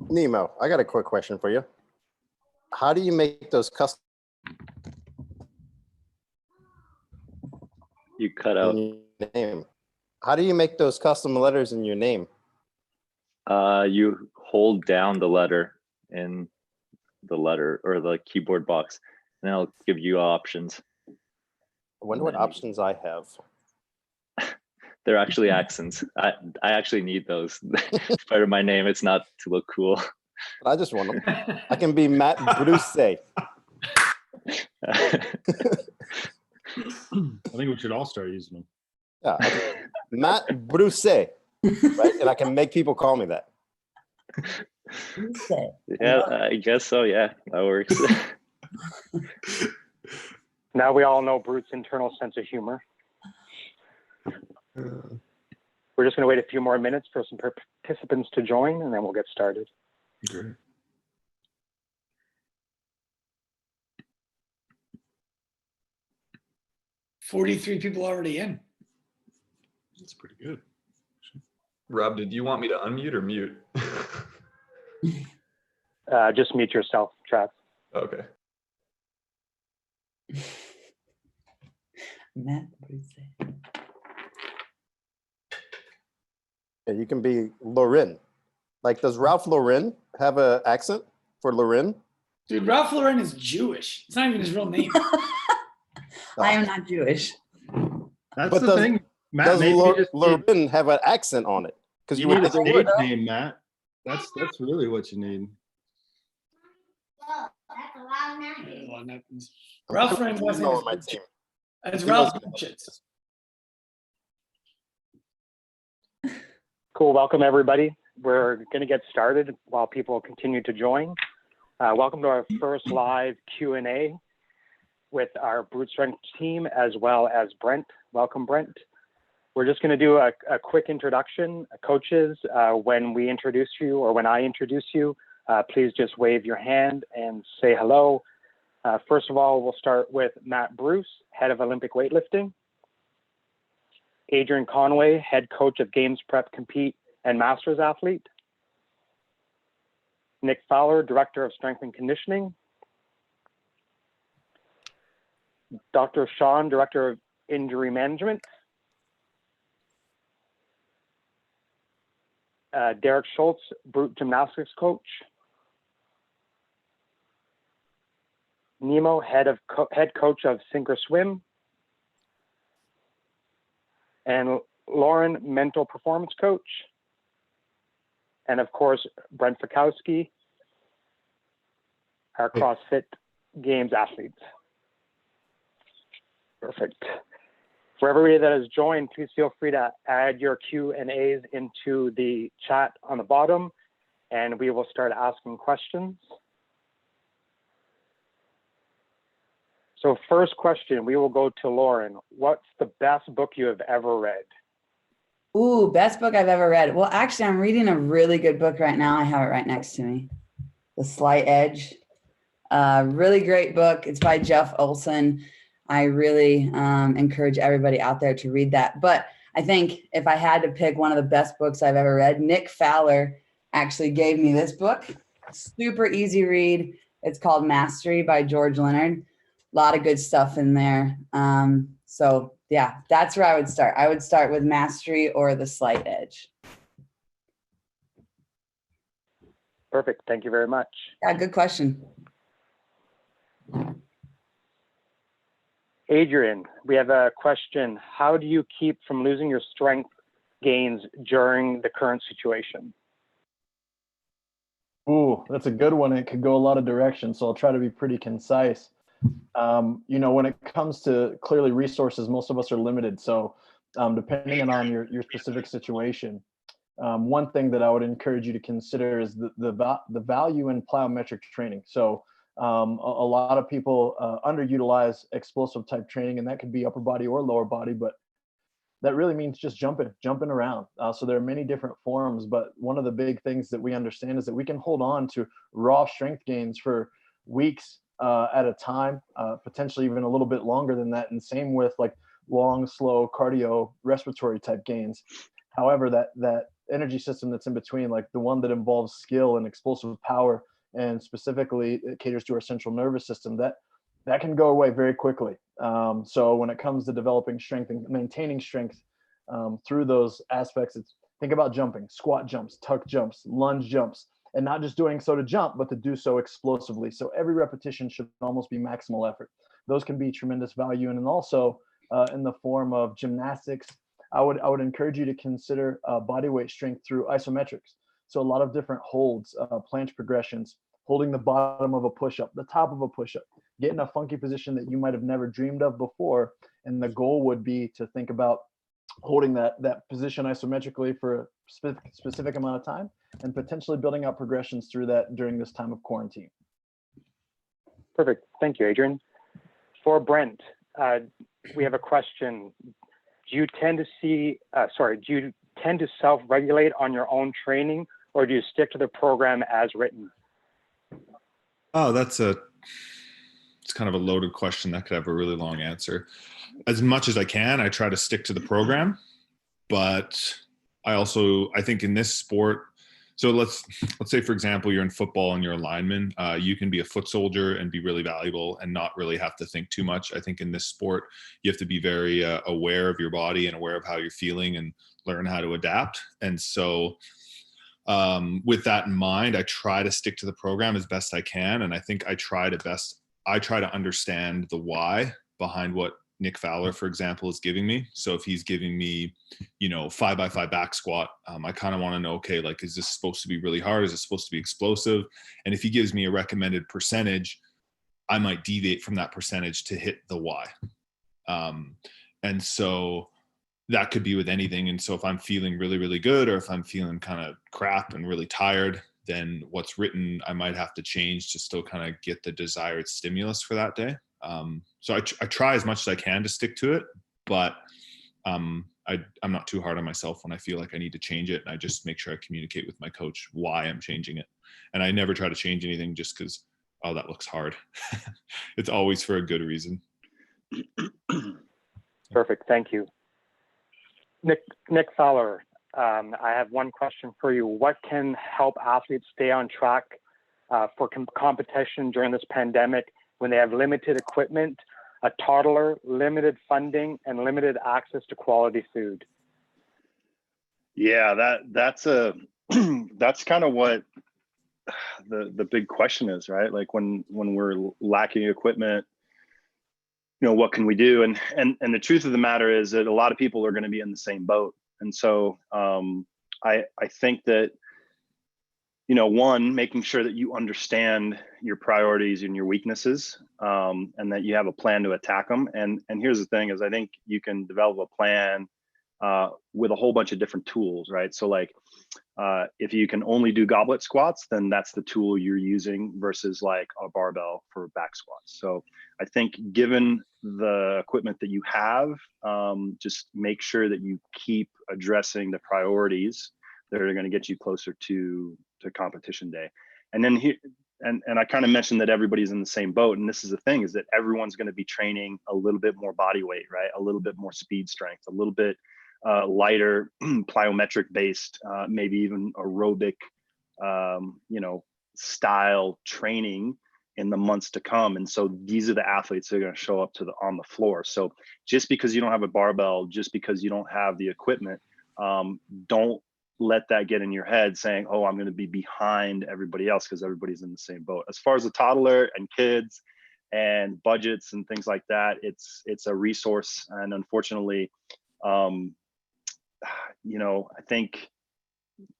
Nemo, I got a quick question for you. How do you make those custom You cut out. name? How do you make those custom letters in your name? You hold down the letter in the letter or the keyboard box, and it'll give you options. I wonder what options I have. They're actually accents. I actually need those. It's part of my name. It's not to look cool. I just want them. I can be Matt Bruce. I think we should all start using them. Yeah, Matt Bruce, right? And I can make people call me that. Yeah, I guess so. Yeah, that works. Now we all know Brute's internal sense of humor. We're just going to wait a few more minutes for some participants to join, and then we'll get started. Great. $43 people already in. That's pretty good. Rob, did you want me to unmute or mute? Just mute yourself, Trav. Okay. Matt Bruce. Yeah, you can be Lauren. Like, does Ralph Lauren have an accent for Lauren? Dude, Ralph Lauren is Jewish. It's not even his real name. I am not Jewish. That's But the thing. Matt, Does maybe you just Lauren have an accent on it? Because you you need would a think it stage would. name, Matt. That's really what you need. Ralph Lauren's last name on my is team. it's He Ralph knows- Bullshits. Cool. Welcome, everybody. We're going to get started while people continue to join. Welcome to our first live Q&A with our Brute Strength team, as well as Brent. Welcome, Brent. We're just going to do a quick introduction. Coaches, when we introduce you or when I introduce you, please just wave your hand and say hello. First of all, we'll start with Matt Bruce, head of Olympic weightlifting. Adrian Conway, head coach of Games Prep Compete and Masters athlete. Nick Fowler, director of strength and conditioning. Dr. Sean, director of injury management. Derek Schultz, Brute Gymnastics coach. Nemo, head coach of Sink or Swim. And Lauren, mental performance coach. And of course, Brent Fikowski, our CrossFit Games athletes. Perfect. For everybody that has joined, please feel free to add your Q&As into the chat on the bottom, and we will start asking questions. So first question, we will go to Lauren. What's the best book you have ever read? Ooh, best book I've ever read. Well, actually, I'm reading a really good book right now. I have it right next to me. The Slight Edge. Really great book. It's by Jeff Olson. I really encourage everybody out there to read that. But I think if I had to pick one of the best books I've ever read, Nick Fowler actually gave me this book. Super easy read. It's called Mastery by George Leonard. A lot of good stuff in there. So yeah, that's where I would start. I would start with Mastery or The Slight Edge. Perfect. Thank you very much. Yeah, good question. Adrian, we have a question. How do you keep from losing your strength gains during the current situation? Ooh, that's a good one. It could go a lot of directions, so I'll try to be pretty concise. You know, when it comes to clearly resources, most of us are limited. So depending on your specific situation, one thing that I would encourage you to consider is the value in plyometric training. So a lot of people underutilize explosive type training, and that could be upper body or lower body, but that really means just jumping around. So there are many different forms, but one of the big things that we understand is that we can hold on to raw strength gains for weeks at a time, potentially even a little bit longer than that. And same with like long, slow cardio respiratory type gains. However, that energy system that's in between, like the one that involves skill and explosive power, and specifically it caters to our central nervous system, that can go away very quickly. So when it comes to developing strength and maintaining strength through those aspects, think about jumping, squat jumps, tuck jumps, lunge jumps, and not just doing so to jump, but to do so explosively. So every repetition should almost be maximal effort. Those can be tremendous value. And then also in the form of gymnastics, I would encourage you to consider body weight strength through isometrics. So a lot of different holds, planche progressions, holding the bottom of a push-up, the top of a push-up, get in a funky position that you might have never dreamed of before. And the goal would be to think about holding that position isometrically for a specific amount of time and potentially building out progressions through that during this time of quarantine. Perfect. Thank you, Adrian. For Brent, we have a question. Do you tend to self-regulate on your own training, or do you stick to the program as written? Oh, it's kind of a loaded question that could have a really long answer. As much as I can, I try to stick to the program, but I think in this sport, so let's say, for example, you're in football and you're a lineman, you can be a foot soldier and be really valuable and not really have to think too much. I think in this sport, you have to be very aware of your body and aware of how you're feeling and learn how to adapt. And so with that in mind, I try to stick to the program as best I can. And I think I try to understand the why behind what Nick Fowler, for example, is giving me. So if he's giving me, 5x5 back squat, I kind of want to know, okay, like, is this supposed to be really hard? Is it supposed to be explosive? And if he gives me a recommended percentage, I might deviate from that percentage to hit the why. And so that could be with anything. And so if I'm feeling really, really good, or if I'm feeling kind of crap and really tired, then what's written, I might have to change to still kind of get the desired stimulus for that day. So I try as much as I can to stick to it, but I'm not too hard on myself when I feel like I need to change it. And I just make sure I communicate with my coach why I'm changing it. And I never try to change anything just because, oh, that looks hard. It's always for a good reason. Perfect. Thank you. Nick Fowler, I have one question for you. What can help athletes stay on track for competition during this pandemic when they have limited equipment, a toddler, limited funding, and limited access to quality food? Yeah, that's kind of what the big question is, right? Like when we're lacking equipment, what can we do? And the truth of the matter is that a lot of people are going to be in the same boat. And so I think that, one, making sure that you understand your priorities and your weaknesses, and that you have a plan to attack them. And here's the thing is I think you can develop a plan with a whole bunch of different tools, right? So like if you can only do goblet squats, then that's the tool you're using versus like a barbell for back squats. So I think given the equipment that you have, just make sure that you keep addressing the priorities that are going to get you closer to competition day. And then here, and I kind of mentioned that everybody's in the same boat. And this is the thing is that everyone's going to be training a little bit more body weight, right? A little bit more speed strength, a little bit lighter plyometric based, maybe even aerobic, style training in the months to come. And so these are the athletes that are going to show up on the floor. So just because you don't have a barbell, just because you don't have the equipment, don't let that get in your head saying, oh, I'm going to be behind everybody else because everybody's in the same boat. As far as the toddler and kids and budgets and things like that, it's a resource. And unfortunately, I think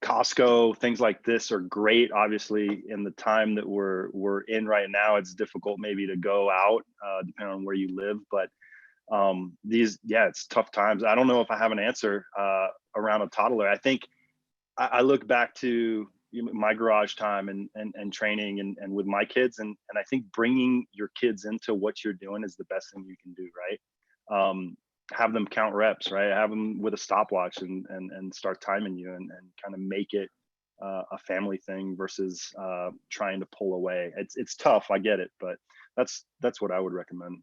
Costco, things like this are great. Obviously, in the time that we're in right now, it's difficult maybe to go out, depending on where you live. But it's tough times. I don't know if I have an answer around a toddler. I think I look back to my garage time and training and with my kids, and I think bringing your kids into what you're doing is the best thing you can do, right? Have them count reps, right? Have them with a stopwatch and start timing you and kind of make it a family thing versus trying to pull away. It's tough, I get it, but that's what I would recommend.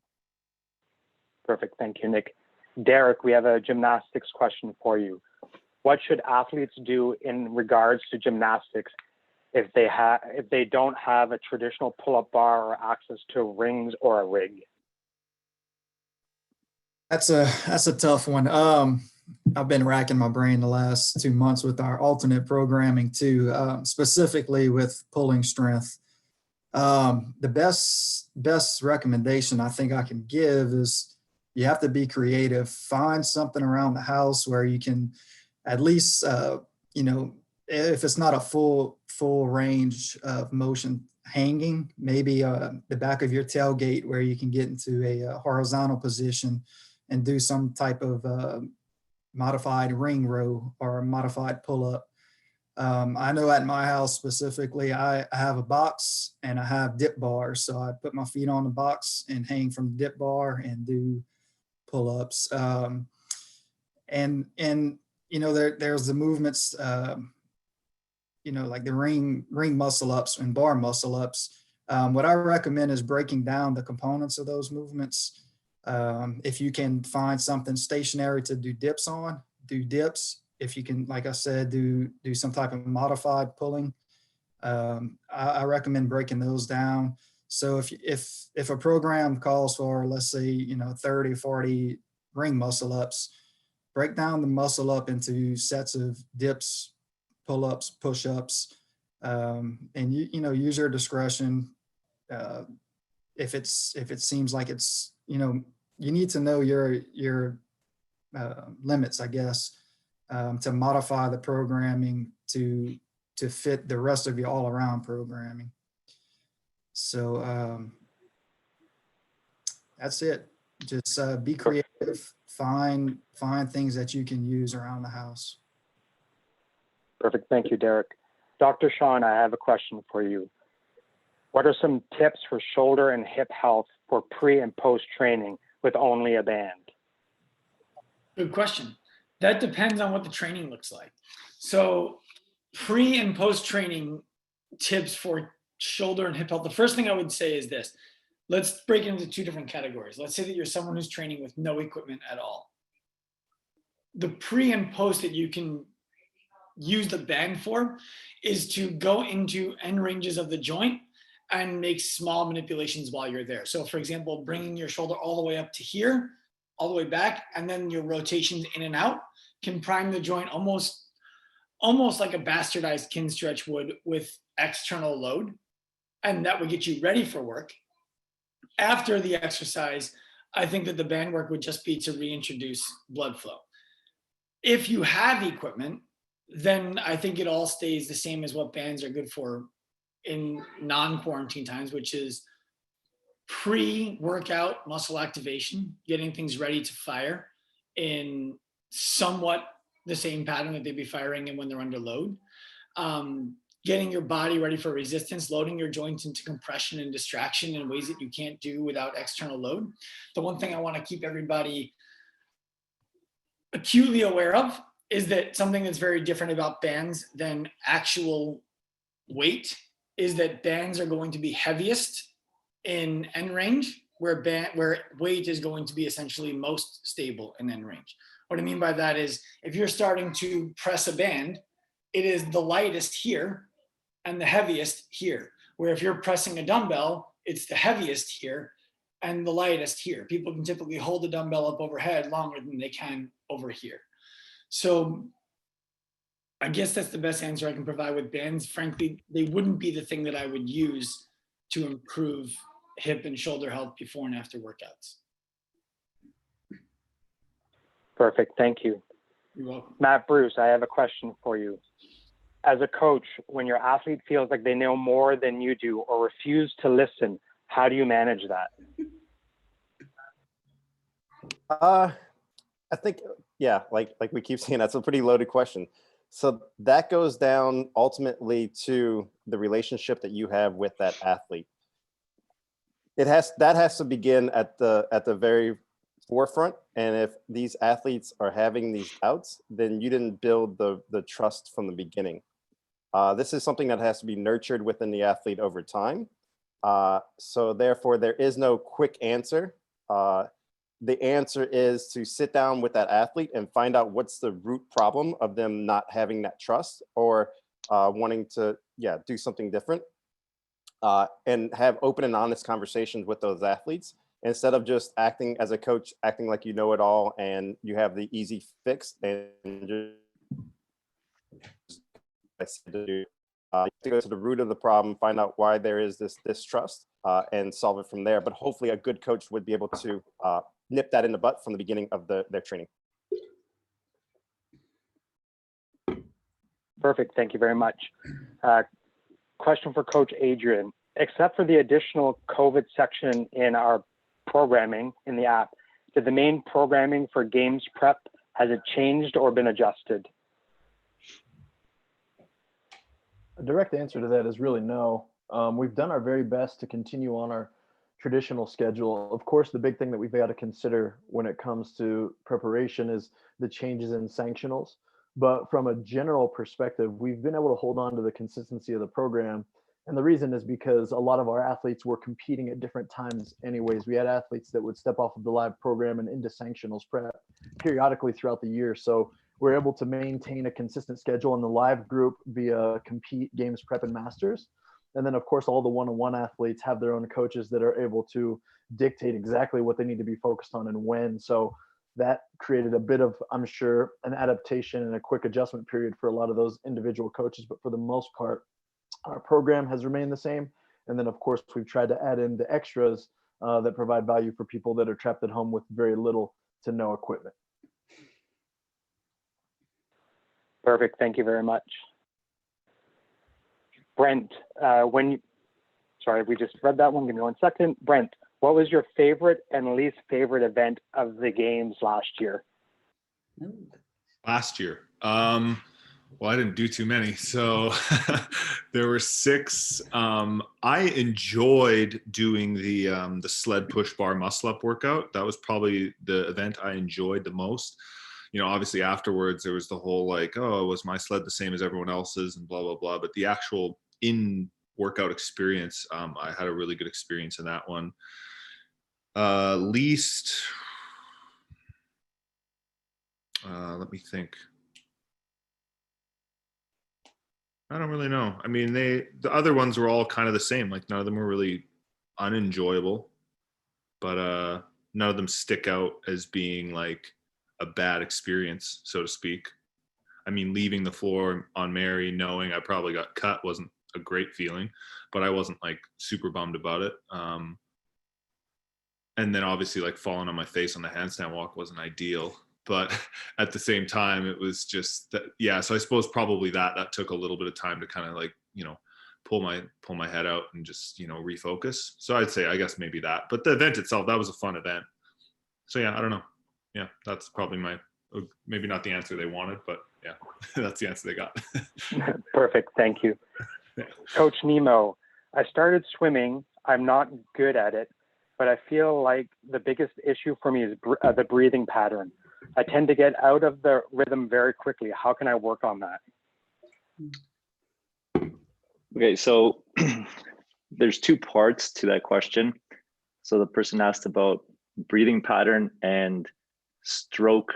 Perfect, thank you, Nick. Derek, we have a gymnastics question for you. what should athletes do in regards to gymnastics if they don't have a traditional pull-up bar or access to rings or a rig? That's a tough one. I've been racking my brain the last 2 months with our alternate programming too, specifically with pulling strength. The best recommendation I think I can give is you have to be creative. Find something around the house where you can at least, if it's not a full range of motion hanging, maybe the back of your tailgate where you can get into a horizontal position and do some type of modified ring row or a modified pull-up. I know at my house specifically, I have a box and I have dip bars. So I put my feet on the box and hang from the dip bar and do pull-ups. And there's the movements, like the ring muscle ups and bar muscle ups. What I recommend is breaking down the components of those movements. If you can find something stationary to do dips on, do dips. If you can, like I said, do some type of modified pulling, I recommend breaking those down. So if a program calls for, let's say, 30, 40 ring muscle ups, break down the muscle up into sets of dips, pull-ups, push-ups, and use your discretion. If it seems like it's, you need to know your limits, I guess, to modify the programming to fit the rest of your all-around programming. So that's it. Just be creative. Find things that you can use around the house. Perfect. Thank you, Derek. Dr. Sean, I have a question for you. What are some tips for shoulder and hip health for pre and post training with only a band? Good question. That depends on what the training looks like. So pre and post training tips for shoulder and hip health. The first thing I would say is this. Let's break it into two different categories. Let's say that you're someone who's training with no equipment at all. The pre and post that you can use the band for is to go into end ranges of the joint and make small manipulations while you're there. So for example, bringing your shoulder all the way up to here, all the way back, and then your rotations in and out can prime the joint almost like a bastardized kin stretch would with external load. And that would get you ready for work. After the exercise, I think that the band work would just be to reintroduce blood flow. If you have equipment, then I think it all stays the same as what bands are good for in non-quarantine times, which is pre-workout muscle activation, getting things ready to fire in somewhat the same pattern that they'd be firing in when they're under load. Getting your body ready for resistance, loading your joints into compression and distraction in ways that you can't do without external load. The one thing I want to keep everybody acutely aware of is that something that's very different about bands than actual weight is that bands are going to be heaviest in end range, where weight is going to be essentially most stable in end range. What I mean by that is if you're starting to press a band, it is the lightest here and the heaviest here. Where if you're pressing a dumbbell, it's the heaviest here and the lightest here. People can typically hold the dumbbell up overhead longer than they can over here. So I guess that's the best answer I can provide with bands. Frankly, they wouldn't be the thing that I would use to improve hip and shoulder health before and after workouts. Perfect. Thank you. You're welcome. Matt Bruce, I have a question for you. As a coach, when your athlete feels like they know more than you do or refuse to listen, how do you manage that? I think, yeah, like we keep saying, that's a pretty loaded question. So that goes down ultimately to the relationship that you have with that athlete. That has to begin at the very forefront. And if these athletes are having these doubts, then you didn't build the trust from the beginning. This is something that has to be nurtured within the athlete over time. So therefore, there is no quick answer. the answer is to sit down with that athlete and find out what's the root problem of them not having that trust or wanting to, do something different. And have open and honest conversations with those athletes instead of just acting as a coach, acting like you know it all and you have the easy fix. And just you have to go to the root of the problem, find out why there is this distrust, and solve it from there. But hopefully, a good coach would be able to nip that in the butt from the beginning of their training. Perfect. Thank you very much. Question for Coach Adrian. Except for the additional COVID section in our programming in the app, did the main programming for games prep, has it changed or been adjusted? A direct answer to that is really no. We've done our very best to continue on our traditional schedule. Of course, the big thing that we've got to consider when it comes to preparation is the changes in sanctionals. But from a general perspective, we've been able to hold on to the consistency of the program. And the reason is because a lot of our athletes were competing at different times anyways. We had athletes that would step off of the live program and into sanctionals prep periodically throughout the year. So we're able to maintain a consistent schedule in the live group via compete, games prep, and masters. And then of course, all the one-on-one athletes have their own coaches that are able to dictate exactly what they need to be focused on and when. So that created a bit of, I'm sure, an adaptation and a quick adjustment period for a lot of those individual coaches. But for the most part, our program has remained the same. And then of course, we've tried to add in the extras that provide value for people that are trapped at home with very little to no equipment. Perfect. Thank you very much. Brent, sorry, we just read that one. Give me 1 second. Brent, what was your favorite and least favorite event of the games last year? Last year? Well, I didn't do too many. So there were 6. I enjoyed doing the sled push bar muscle up workout. That was probably the event I enjoyed the most. You know, obviously afterwards there was the whole like, oh, was my sled the same as everyone else's and blah, blah, blah. But the actual in workout experience, I had a really good experience in that one. Least, let me think. I don't really know. I mean, the other ones were all kind of the same. Like none of them were really unenjoyable, but none of them stick out as being like a bad experience, so to speak. I mean, leaving the floor on Mary, knowing I probably got cut wasn't a great feeling, but I wasn't like super bummed about it. And then obviously like falling on my face on the handstand walk wasn't ideal. But at the same time, it was just that, yeah. So I suppose probably that took a little bit of time to kind of like, you know, pull my head out and just, you know, refocus. So I'd say, I guess maybe that, but the event itself, that was a fun event. So yeah, I don't know. Yeah, that's probably maybe not the answer they wanted, but yeah, that's the answer they got. Perfect. Thank you. Yeah. Coach Nemo, I started swimming. I'm not good at it, but I feel like the biggest issue for me is the breathing pattern. I tend to get out of the rhythm very quickly. How can I work on that? Okay, so there's 2 parts to that question. So the person asked about breathing pattern and stroke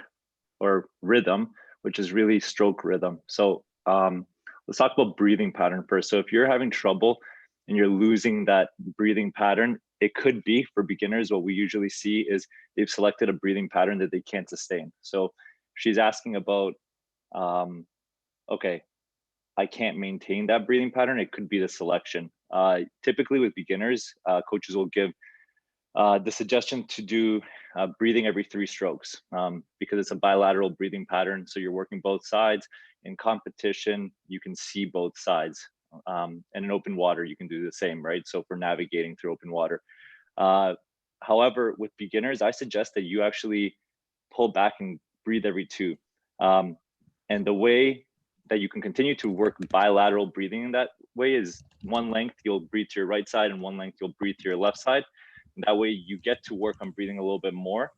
or rhythm, which is really stroke rhythm. So let's talk about breathing pattern first. So if you're having trouble and you're losing that breathing pattern, it could be, for beginners, what we usually see is they've selected a breathing pattern that they can't sustain. So she's asking about, okay, I can't maintain that breathing pattern. It could be the selection. Typically with beginners, coaches will give the suggestion to do breathing every 3 strokes because it's a bilateral breathing pattern. So you're working both sides. In competition, you can see both sides. And in open water, you can do the same, right? So for navigating through open water. However, with beginners, I suggest that you actually pull back and breathe every 2. And the way that you can continue to work bilateral breathing in that way is 1 length, you'll breathe to your right side, and 1 length, you'll breathe to your left side. And that way you get to work on breathing a little bit more.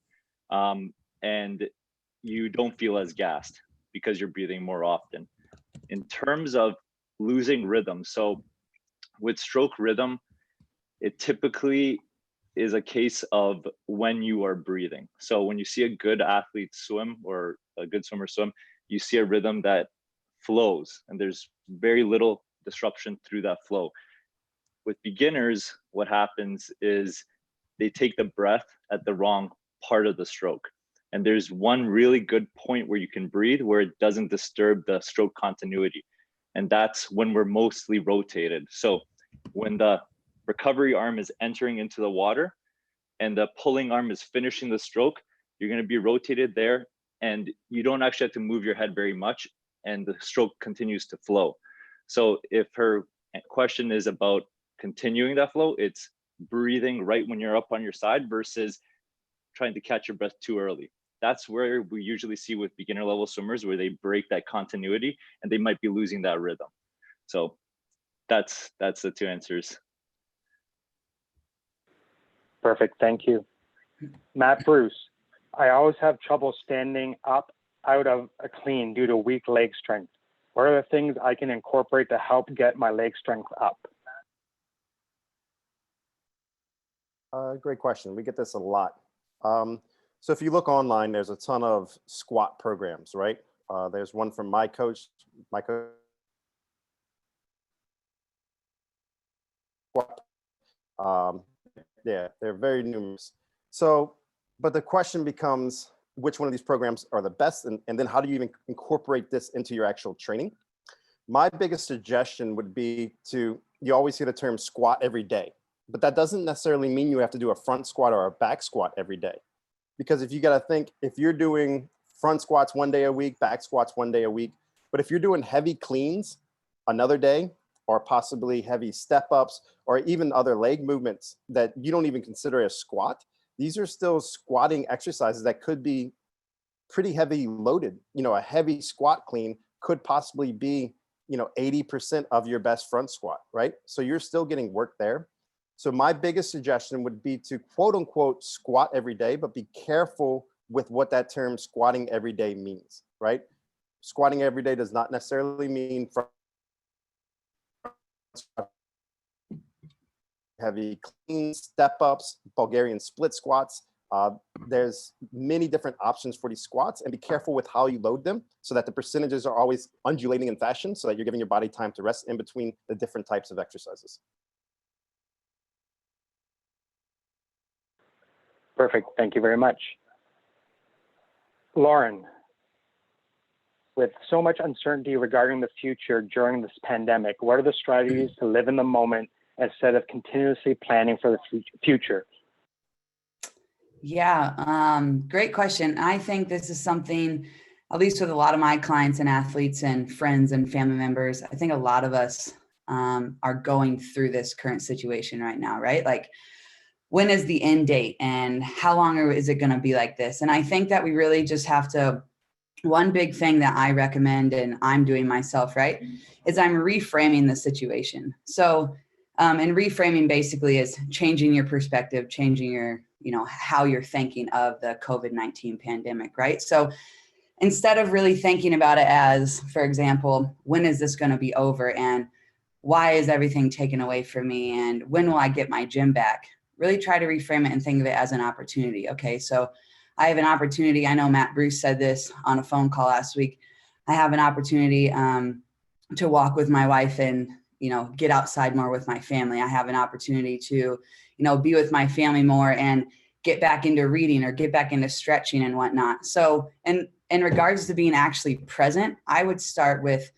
And you don't feel as gassed because you're breathing more often. In terms of losing rhythm, so with stroke rhythm, it typically is a case of when you are breathing. So when you see a good athlete swim or a good swimmer swim, you see a rhythm that flows and there's very little disruption through that flow. With beginners, what happens is they take the breath at the wrong part of the stroke. And there's one really good point where you can breathe where it doesn't disturb the stroke continuity. And that's when we're mostly rotated. So when the recovery arm is entering into the water and the pulling arm is finishing the stroke, you're going to be rotated there and you don't actually have to move your head very much and the stroke continues to flow. So if her question is about continuing that flow, it's breathing right when you're up on your side versus trying to catch your breath too early. That's where we usually see with beginner level swimmers where they break that continuity and they might be losing that rhythm. So that's the two answers. Perfect, thank you. Matt Bruce, I always have trouble standing up out of a clean due to weak leg strength. What are the things I can incorporate to help get my leg strength up? Great question. We get this a lot. So if you look online, there's a ton of squat programs, right? There's one from my coach. Yeah, they're very numerous. So, but the question becomes, which one of these programs are the best? And then how do you even incorporate this into your actual training? My biggest suggestion would be you always hear the term squat every day, but that doesn't necessarily mean you have to do a front squat or a back squat every day. Because if you got to think, if you're doing front squats one day a week, back squats one day a week, but if you're doing heavy cleans another day, or possibly heavy step ups, or even other leg movements that you don't even consider a squat, these are still squatting exercises that could be pretty heavy loaded. You know, a heavy squat clean could possibly be, 80% of your best front squat, right? So you're still getting work there. So my biggest suggestion would be to quote unquote squat every day, but be careful with what that term squatting every day means, right? Squatting every day does not necessarily mean front heavy clean, step ups, Bulgarian split squats. There's many different options for these squats, and be careful with how you load them so that the percentages are always undulating in fashion so that you're giving your body time to rest in between the different types of exercises. Perfect, thank you very much. Lauren, with so much uncertainty regarding the future during this pandemic, what are the strategies to live in the moment instead of continuously planning for the future? Yeah, great question. I think this is something, at least with a lot of my clients and athletes and friends and family members, I think a lot of us are going through this current situation right now, right? Like, when is the end date and how long is it going to be like this? And I think that we really just have to, one big thing that I recommend, and I'm doing myself, right, is I'm reframing the situation. So, and reframing basically is changing your perspective, changing your, how you're thinking of the COVID-19 pandemic, right? So instead of really thinking about it as, for example, when is this going to be over and why is everything taken away from me and when will I get my gym back? Really try to reframe it and think of it as an opportunity. Okay, so I have an opportunity. I know Matt Bruce said this on a phone call last week. I have an opportunity to walk with my wife and, get outside more with my family. I have an opportunity to, be with my family more and get back into reading or get back into stretching and whatnot. So, and in regards to being actually present, I would start with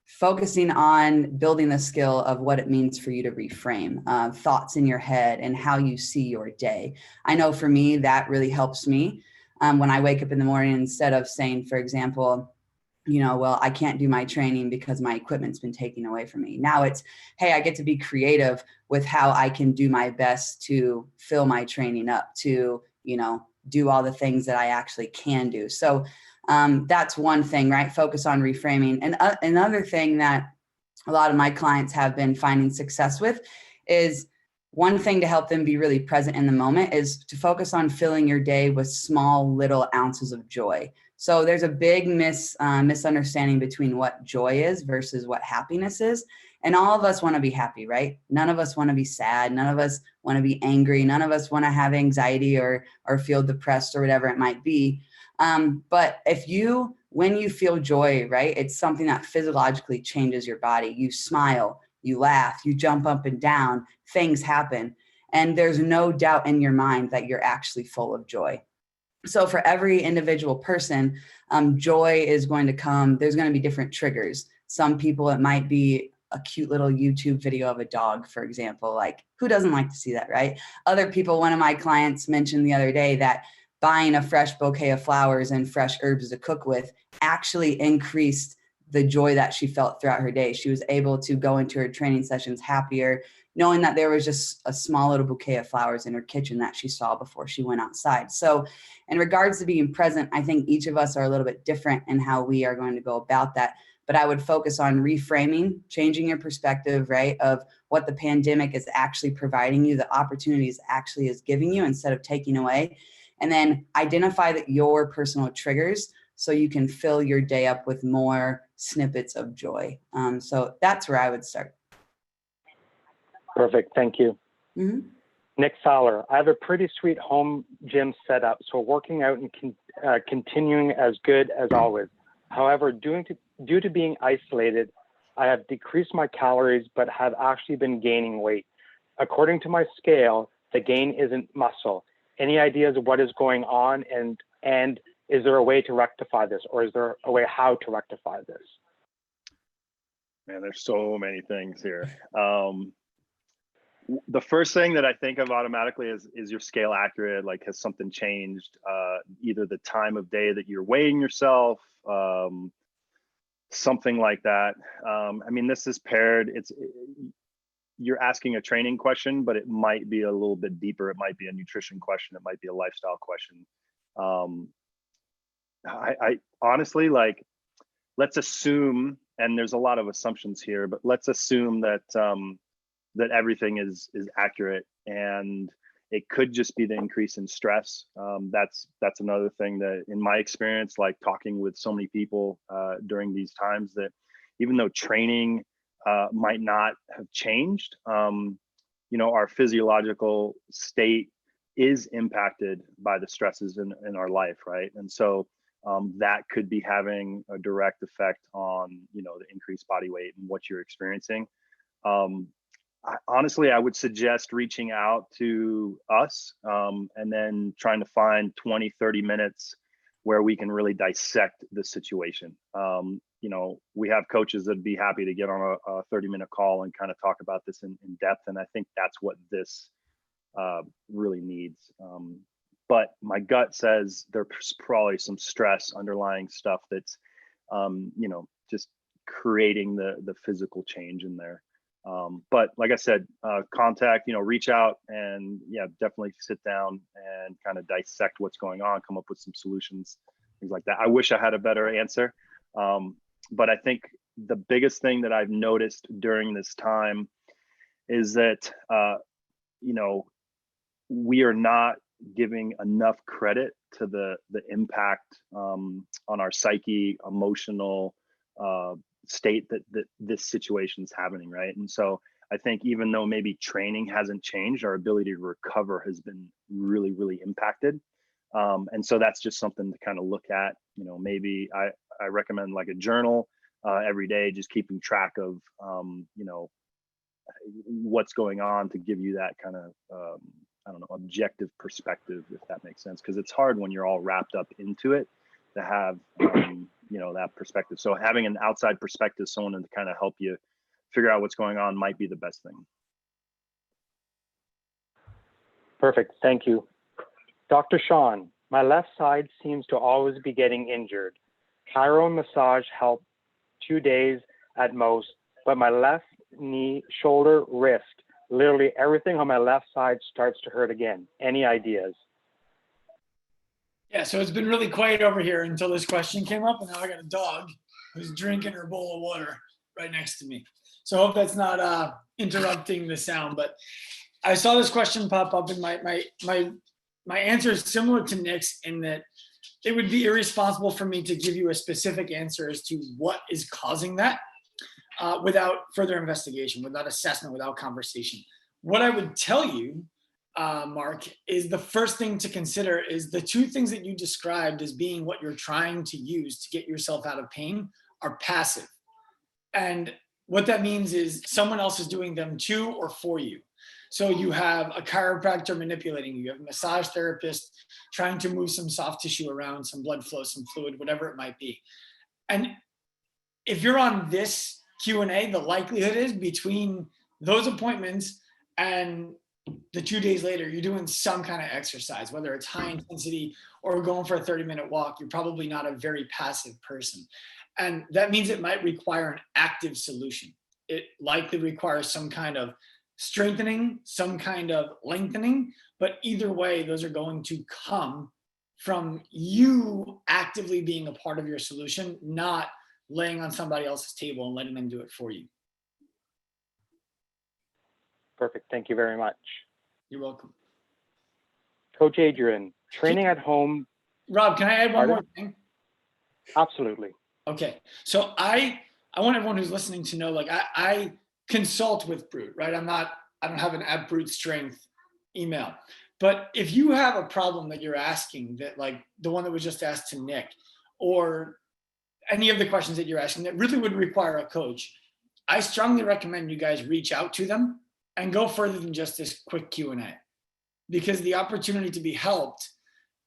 focusing on building the skill of what it means for you to reframe thoughts in your head and how you see your day. I know for me, that really helps me when I wake up in the morning, instead of saying, for example, well, I can't do my training because my equipment's been taken away from me. Now it's, hey, I get to be creative with how I can do my best to fill my training up, to, do all the things that I actually can do. So that's one thing, right? Focus on reframing. And another thing that a lot of my clients have been finding success with is, one thing to help them be really present in the moment is to focus on filling your day with small little ounces of joy. So there's a big misunderstanding between what joy is versus what happiness is. And all of us want to be happy, right? None of us want to be sad. None of us want to be angry. None of us want to have anxiety or feel depressed or whatever it might be. But when you feel joy, right, it's something that physiologically changes your body. You smile, you laugh, you jump up and down, things happen. And there's no doubt in your mind that you're actually full of joy. So for every individual person, joy is going to come. There's going to be different triggers. Some people, it might be a cute little YouTube video of a dog, for example. Like, who doesn't like to see that, right? Other people, one of my clients mentioned the other day that buying a fresh bouquet of flowers and fresh herbs to cook with actually increased the joy that she felt throughout her day. She was able to go into her training sessions happier, knowing that there was just a small little bouquet of flowers in her kitchen that she saw before she went outside. So in regards to being present, I think each of us are a little bit different in how we are going to go about that. But I would focus on reframing, changing your perspective, right, of what the pandemic is actually providing you, the opportunities actually is giving you instead of taking away. And then identify your personal triggers so you can fill your day up with more snippets of joy. So that's where I would start. Perfect. Thank you. Mm-hmm. Nick Fowler, I have a pretty sweet home gym set up, so working out and continuing as good as always. However, due to being isolated, I have decreased my calories, but have actually been gaining weight. According to my scale, the gain isn't muscle. Any ideas of what is going on, and is there a way to rectify this, or is there a way how to rectify this? Man, there's so many things here. The first thing that I think of automatically is your scale accurate? Like, has something changed? Either the time of day that you're weighing yourself, something like that. I mean, this is paired. You're asking a training question, but it might be a little bit deeper. It might be a nutrition question. It might be a lifestyle question. I honestly, like, let's assume, and there's a lot of assumptions here, but let's assume that that everything is accurate, and it could just be the increase in stress. That's another thing that, in my experience, like talking with so many people during these times, that even though training might not have changed, our physiological state is impacted by the stresses in our life, right? And so that could be having a direct effect on, the increased body weight and what you're experiencing. Honestly, I would suggest reaching out to us and then trying to find 20, 30 minutes where we can really dissect the situation. We have coaches that'd be happy to get on a 30-minute call and kind of talk about this in depth. And I think that's what this really needs. But my gut says there's probably some stress, underlying stuff that's, just creating the physical change in there. But like I said, contact, reach out, and definitely sit down and kind of dissect what's going on, come up with some solutions, things like that. I wish I had a better answer. But I think the biggest thing that I've noticed during this time is that, we are not giving enough credit to the impact on our psyche, emotional state that this situation is happening, right? And so I think even though maybe training hasn't changed, our ability to recover has been really, really impacted. And so that's just something to kind of look at. Maybe I recommend like a journal every day, just keeping track of what's going on, to give you that kind of objective perspective, if that makes sense, because it's hard when you're all wrapped up into it to have that perspective. So having an outside perspective, someone to kind of help you figure out what's going on, might be the best thing. Perfect. Thank you. Dr. Sean, my left side seems to always be getting injured. Chiro massage helped 2 days at most, but my left knee, shoulder, wrist, literally everything on my left side starts to hurt again. Any ideas? Yeah, so it's been really quiet over here until this question came up, and now I got a dog who's drinking her bowl of water right next to me. So I hope that's not interrupting the sound. But I saw this question pop up, and my answer is similar to Nick's, in that it would be irresponsible for me to give you a specific answer as to what is causing that. without further investigation, without assessment, without conversation. What I would tell you, Mark, is the first thing to consider is the two things that you described as being what you're trying to use to get yourself out of pain are passive. And what that means is someone else is doing them to or for you. So you have a chiropractor manipulating you, you have a massage therapist trying to move some soft tissue around, some blood flow, some fluid, whatever it might be. And if you're on this Q&A, the likelihood is between those appointments and the 2 days later, you're doing some kind of exercise, whether it's high intensity or going for a 30-minute walk. You're probably not a very passive person. And that means it might require an active solution. It likely requires some kind of strengthening, some kind of lengthening, but either way, those are going to come from you actively being a part of your solution, not laying on somebody else's table and letting them do it for you. Perfect. Thank you very much. You're welcome. Coach Adrian, training at home. Rob, can I add one more thing? Absolutely. Okay. So I want everyone who's listening to know, like, I consult with Brute, right? I don't have an at Brute Strength email. But if you have a problem that you're asking, that like the one that was just asked to Nick, or any of the questions that you're asking that really would require a coach, I strongly recommend you guys reach out to them and go further than just this quick Q&A, because the opportunity to be helped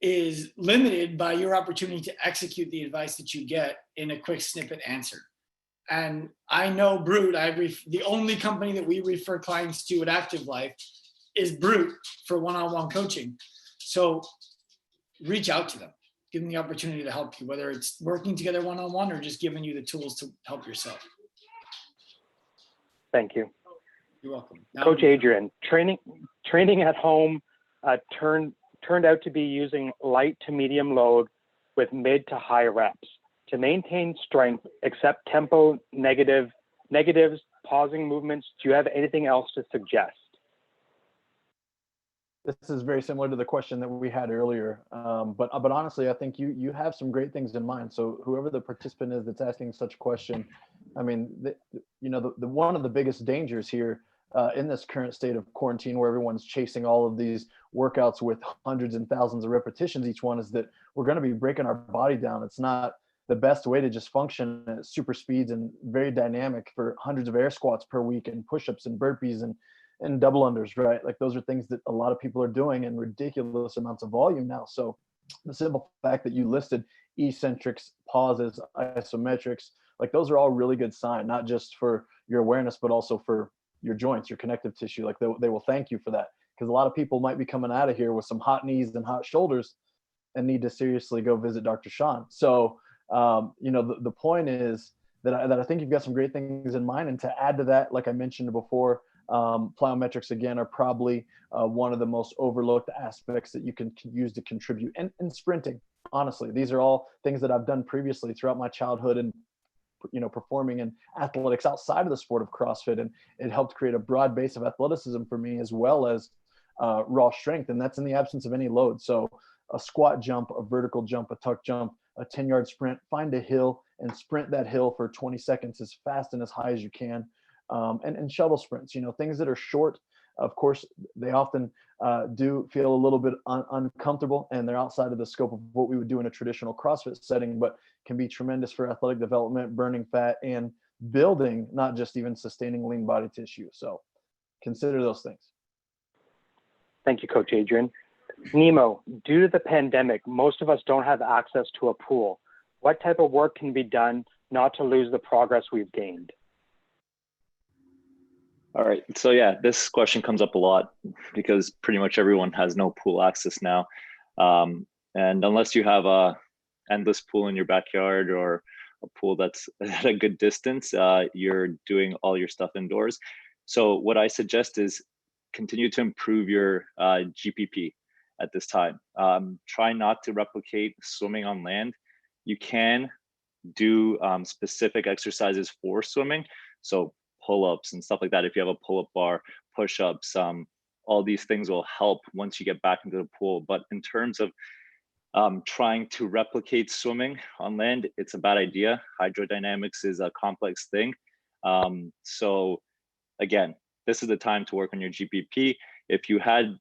is limited by your opportunity to execute the advice that you get in a quick snippet answer. And I know Brute, the only company that we refer clients to at Active Life is Brute for one-on-one coaching. So reach out to them, give them the opportunity to help you, whether it's working together one-on-one or just giving you the tools to help yourself. Thank you. You're welcome. Coach Adrian, training at home turned out to be using light to medium load with mid to high reps to maintain strength, except tempo negatives, pausing movements. Do you have anything else to suggest? This is very similar to the question that we had earlier, but honestly, I think you have some great things in mind. So whoever the participant is that's asking such a question, I mean, the one of the biggest dangers here in this current state of quarantine, where everyone's chasing all of these workouts with hundreds and thousands of repetitions each one, is that we're going to be breaking our body down. It's not the best way to just function at super speeds and very dynamic for hundreds of air squats per week and push-ups and burpees and double unders, right? Like those are things that a lot of people are doing in ridiculous amounts of volume now. So the simple fact that you listed eccentrics, pauses, isometrics, like those are all really good sign, not just for your awareness, but also for your joints, your connective tissue. Like they will thank you for that, because a lot of people might be coming out of here with some hot knees and hot shoulders and need to seriously go visit Dr. Sean. So, the point is that I think you've got some great things in mind. And to add to that, like I mentioned before, plyometrics again are probably one of the most overlooked aspects that you can use to contribute. And sprinting, honestly, these are all things that I've done previously throughout my childhood and performing in athletics outside of the sport of CrossFit, and it helped create a broad base of athleticism for me, as well as raw strength, and that's in the absence of any load. So a squat jump, a vertical jump, a tuck jump, a 10-yard sprint, find a hill and sprint that hill for 20 seconds as fast and as high as you can. And shuttle sprints, things that are short. Of course, they often do feel a little bit uncomfortable, and they're outside of the scope of what we would do in a traditional CrossFit setting, but can be tremendous for athletic development, burning fat, and building, not just even sustaining lean body tissue. So consider those things. Thank you, Coach Adrian. Nemo, due to the pandemic, most of us don't have access to a pool. What type of work can be done not to lose the progress we've gained? All right. So yeah, this question comes up a lot because pretty much everyone has no pool access now. And unless you have a endless pool in your backyard or a pool that's at a good distance, you're doing all your stuff indoors. So what I suggest is continue to improve your GPP at this time. Try not to replicate swimming on land. You can do specific exercises for swimming. So pull-ups and stuff like that. If you have a pull-up bar, push-ups, all these things will help once you get back into the pool. But in terms of trying to replicate swimming on land, it's a bad idea. Hydrodynamics is a complex thing. So again, this is the time to work on your GPP. If you had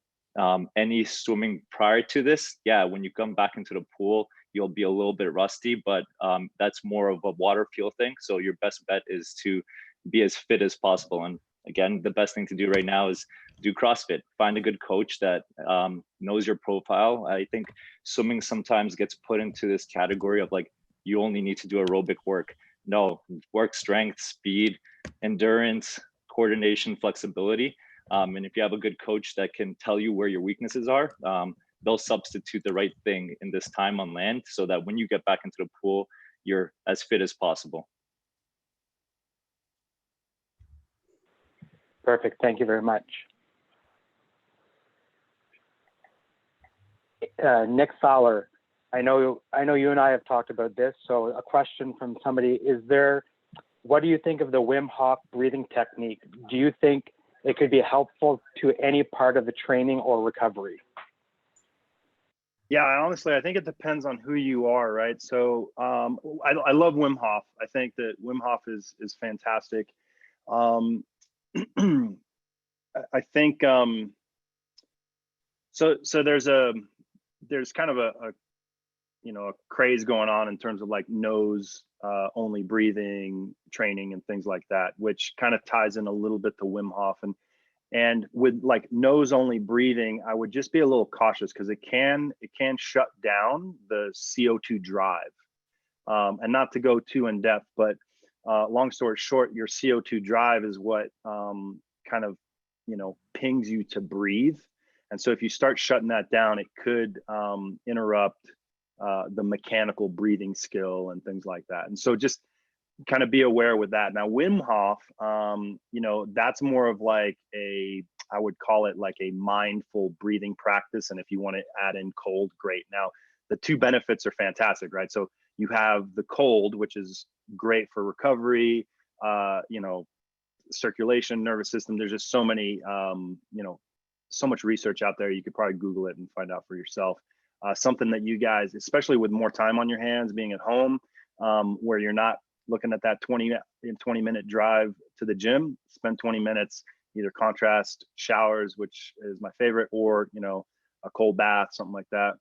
any swimming prior to this, yeah, when you come back into the pool, you'll be a little bit rusty, but that's more of a water feel thing. So your best bet is to be as fit as possible. And again, the best thing to do right now is do CrossFit. Find a good coach that knows your profile. I think swimming sometimes gets put into this category of like, you only need to do aerobic work. No, work strength, speed, endurance, coordination, flexibility. And if you have a good coach that can tell you where your weaknesses are, they'll substitute the right thing in this time on land so that when you get back into the pool, you're as fit as possible. Perfect. Thank you very much. Nick Fowler, I know you and I have talked about this. So a question from somebody, what do you think of the Wim Hof breathing technique? Do you think it could be helpful to any part of the training or recovery? Yeah, honestly, I think it depends on who you are, right? So I love Wim Hof. I think that Wim Hof is fantastic. I think so there's kind of a craze going on in terms of like nose only breathing training and things like that, which kind of ties in a little bit to Wim Hof. And with like nose only breathing, I would just be a little cautious because it can shut down the CO2 drive. And not to go too in depth, but long story short, your CO2 drive is what kind of pings you to breathe. And so if you start shutting that down, it could interrupt the mechanical breathing skill and things like that. And so just kind of be aware with that. Now, Wim Hof, that's more of like I would call it like a mindful breathing practice. And if you want to add in cold, great. Now, the two benefits are fantastic, right? So you have the cold, which is great for recovery, circulation, nervous system. There's just so many, so much research out there. You could probably Google it and find out for yourself. Something that you guys, especially with more time on your hands, being at home, where you're not looking at that 20-minute drive to the gym, spend 20 minutes, either contrast showers, which is my favorite, or, a cold bath, something like that.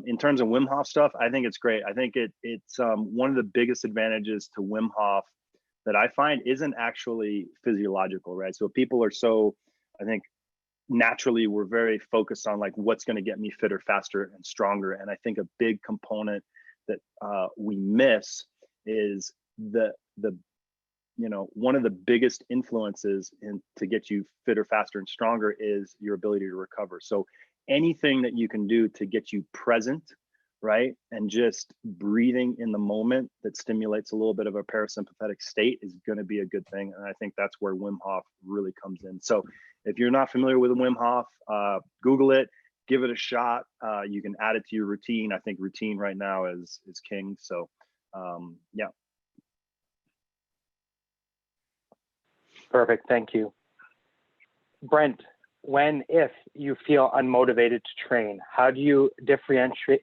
In terms of Wim Hof stuff, I think it's great. I think it's one of the biggest advantages to Wim Hof that I find isn't actually physiological, right? So people are so, I think, naturally we're very focused on like what's going to get me fitter, faster, and stronger. And I think a big component that we miss is one of the biggest influences to get you fitter, faster, and stronger is your ability to recover. So anything that you can do to get you present, right, and just breathing in the moment that stimulates a little bit of a parasympathetic state is going to be a good thing. And I think that's where Wim Hof really comes in. So if you're not familiar with Wim Hof, Google it, give it a shot. You can add it to your routine. I think routine right now is king. So yeah. Perfect. Thank you. Brent, if you feel unmotivated to train, how do you differentiate,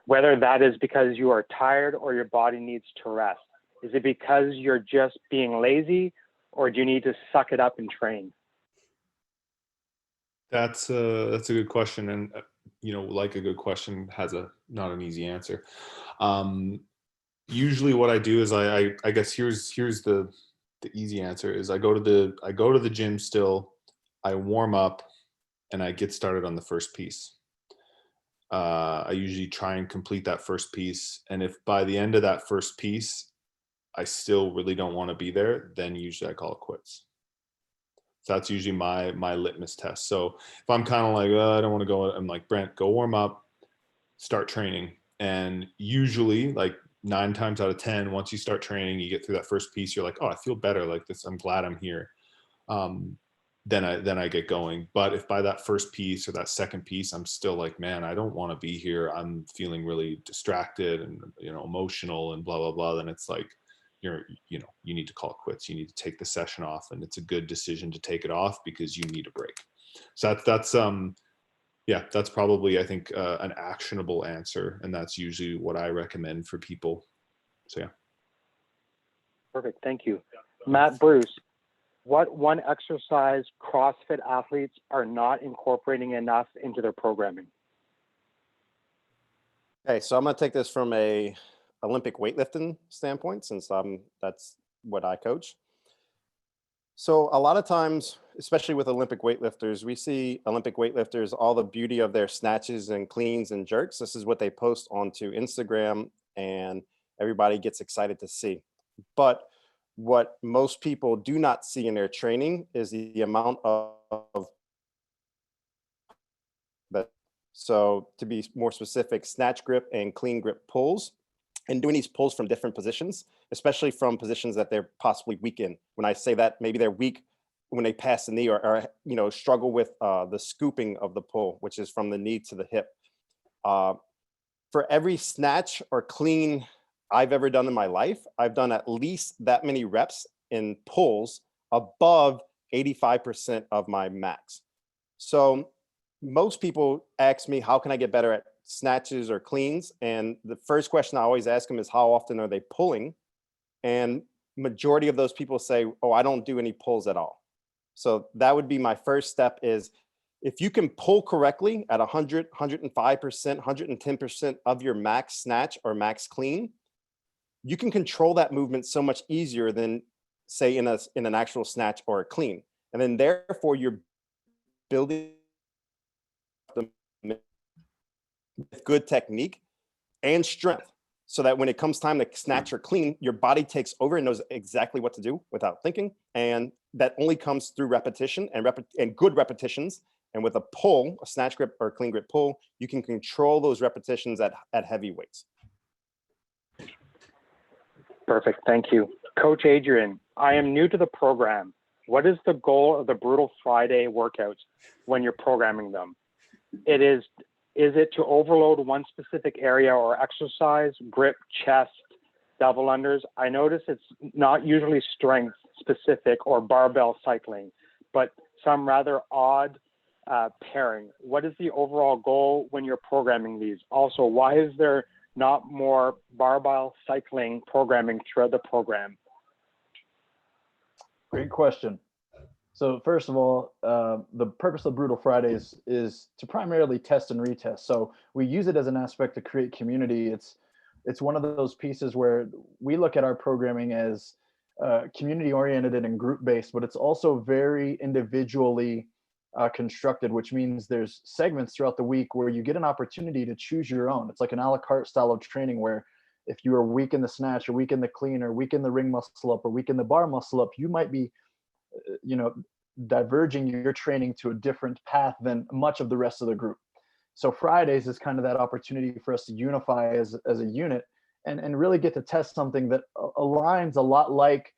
whether that is because you are tired or your body needs to rest? Is it because you're just being lazy, or do you need to suck it up and train? That's a good question. And, like a good question has not an easy answer. Usually what I do is I guess here's the easy answer is I go to the gym still, I warm up, and I get started on the first piece. I usually try and complete that first piece. And if by the end of that first piece, I still really don't want to be there, then usually I call it quits. So that's usually my litmus test. So if I'm kind of like, I don't want to go, I'm like, Brent, go warm up, start training. And usually like 9 times out of 10, once you start training, you get through that first piece, you're like, oh, I feel better like this. I'm glad I'm here. Then I get going. But if by that first piece or that second piece, I'm still like, man, I don't want to be here, I'm feeling really distracted and, emotional and blah, blah, blah, then it's like, you need to call it quits. You need to take the session off, and it's a good decision to take it off because you need a break. So that's probably, I think, an actionable answer. And that's usually what I recommend for people. So, yeah. Perfect. Thank you. Matt Bruce, what one exercise CrossFit athletes are not incorporating enough into their programming? Okay, so I'm going to take this from a Olympic weightlifting standpoint, since that's what I coach. So a lot of times, especially with Olympic weightlifters, we see Olympic weightlifters, all the beauty of their snatches and cleans and jerks. This is what they post onto Instagram, and everybody gets excited to see. But what most people do not see in their training is the amount of that. So to be more specific, snatch grip and clean grip pulls, and doing these pulls from different positions, especially from positions that they're possibly weak in. When I say that, maybe they're weak when they pass the knee, or struggle with the scooping of the pull, which is from the knee to the hip. For every snatch or clean I've ever done in my life, I've done at least that many reps in pulls above 85% of my max. So most people ask me, how can I get better at snatches or cleans? And the first question I always ask them is, how often are they pulling? And majority of those people say, oh, I don't do any pulls at all. So that would be my first step, is if you can pull correctly at 100, 105%, 110% of your max snatch or max clean, you can control that movement so much easier than, say, in an actual snatch or a clean. And then therefore you're building with good technique and strength, so that when it comes time to snatch or clean, your body takes over and knows exactly what to do without thinking. And that only comes through repetition and good repetitions. And with a pull, a snatch grip or clean grip pull, you can control those repetitions at heavy weights. Perfect. Thank you. Coach Adrian, I am new to the program. What is the goal of the Brutal Friday workouts when you're programming them? Is it to overload one specific area or exercise, grip, chest, double unders? I notice it's not usually strength specific or barbell cycling, but some rather odd pairing. What is the overall goal when you're programming these? Also, why is there not more barbell cycling programming throughout the program? Great question. So first of all, the purpose of Brutal Fridays is to primarily test and retest. So we use it as an aspect to create community. It's one of those pieces where we look at our programming as community oriented and group based, but it's also very individually constructed, which means there's segments throughout the week where you get an opportunity to choose your own. It's like an a la carte style of training, where if you are weak in the snatch or weak in the clean or weak in the ring muscle up or weak in the bar muscle up, you might be diverging your training to a different path than much of the rest of the group. So Fridays is kind of that opportunity for us to unify as a unit and really get to test something that aligns a lot like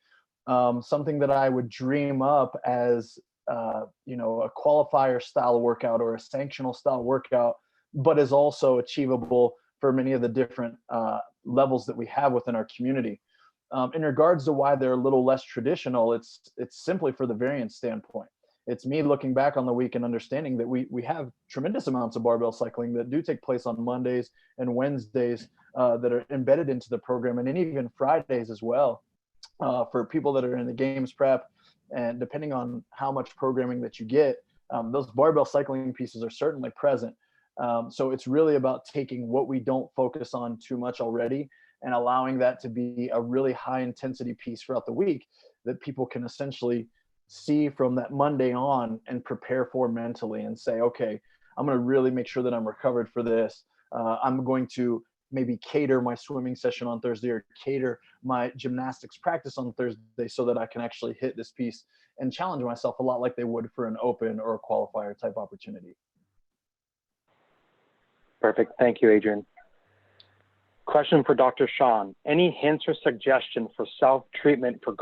something that I would dream up as a qualifier style workout or a sanctional style workout, but is also achievable for many of the different levels that we have within our community. In regards to why they're a little less traditional, it's simply for the variance standpoint. It's me looking back on the week and understanding that we have tremendous amounts of barbell cycling that do take place on Mondays and Wednesdays that are embedded into the program, and even Fridays as well, for people that are in the games prep. And depending on how much programming that you get, those barbell cycling pieces are certainly present. So it's really about taking what we don't focus on too much already and allowing that to be a really high intensity piece throughout the week that people can essentially see from that Monday on and prepare for mentally and say, okay, I'm going to really make sure that I'm recovered for this. I'm going to maybe cater my swimming session on Thursday or cater my gymnastics practice on Thursday so that I can actually hit this piece and challenge myself a lot like they would for an open or a qualifier type opportunity. Perfect. Thank you, Adrian. Question for Dr. Sean. Any hints or suggestion for self-treatment for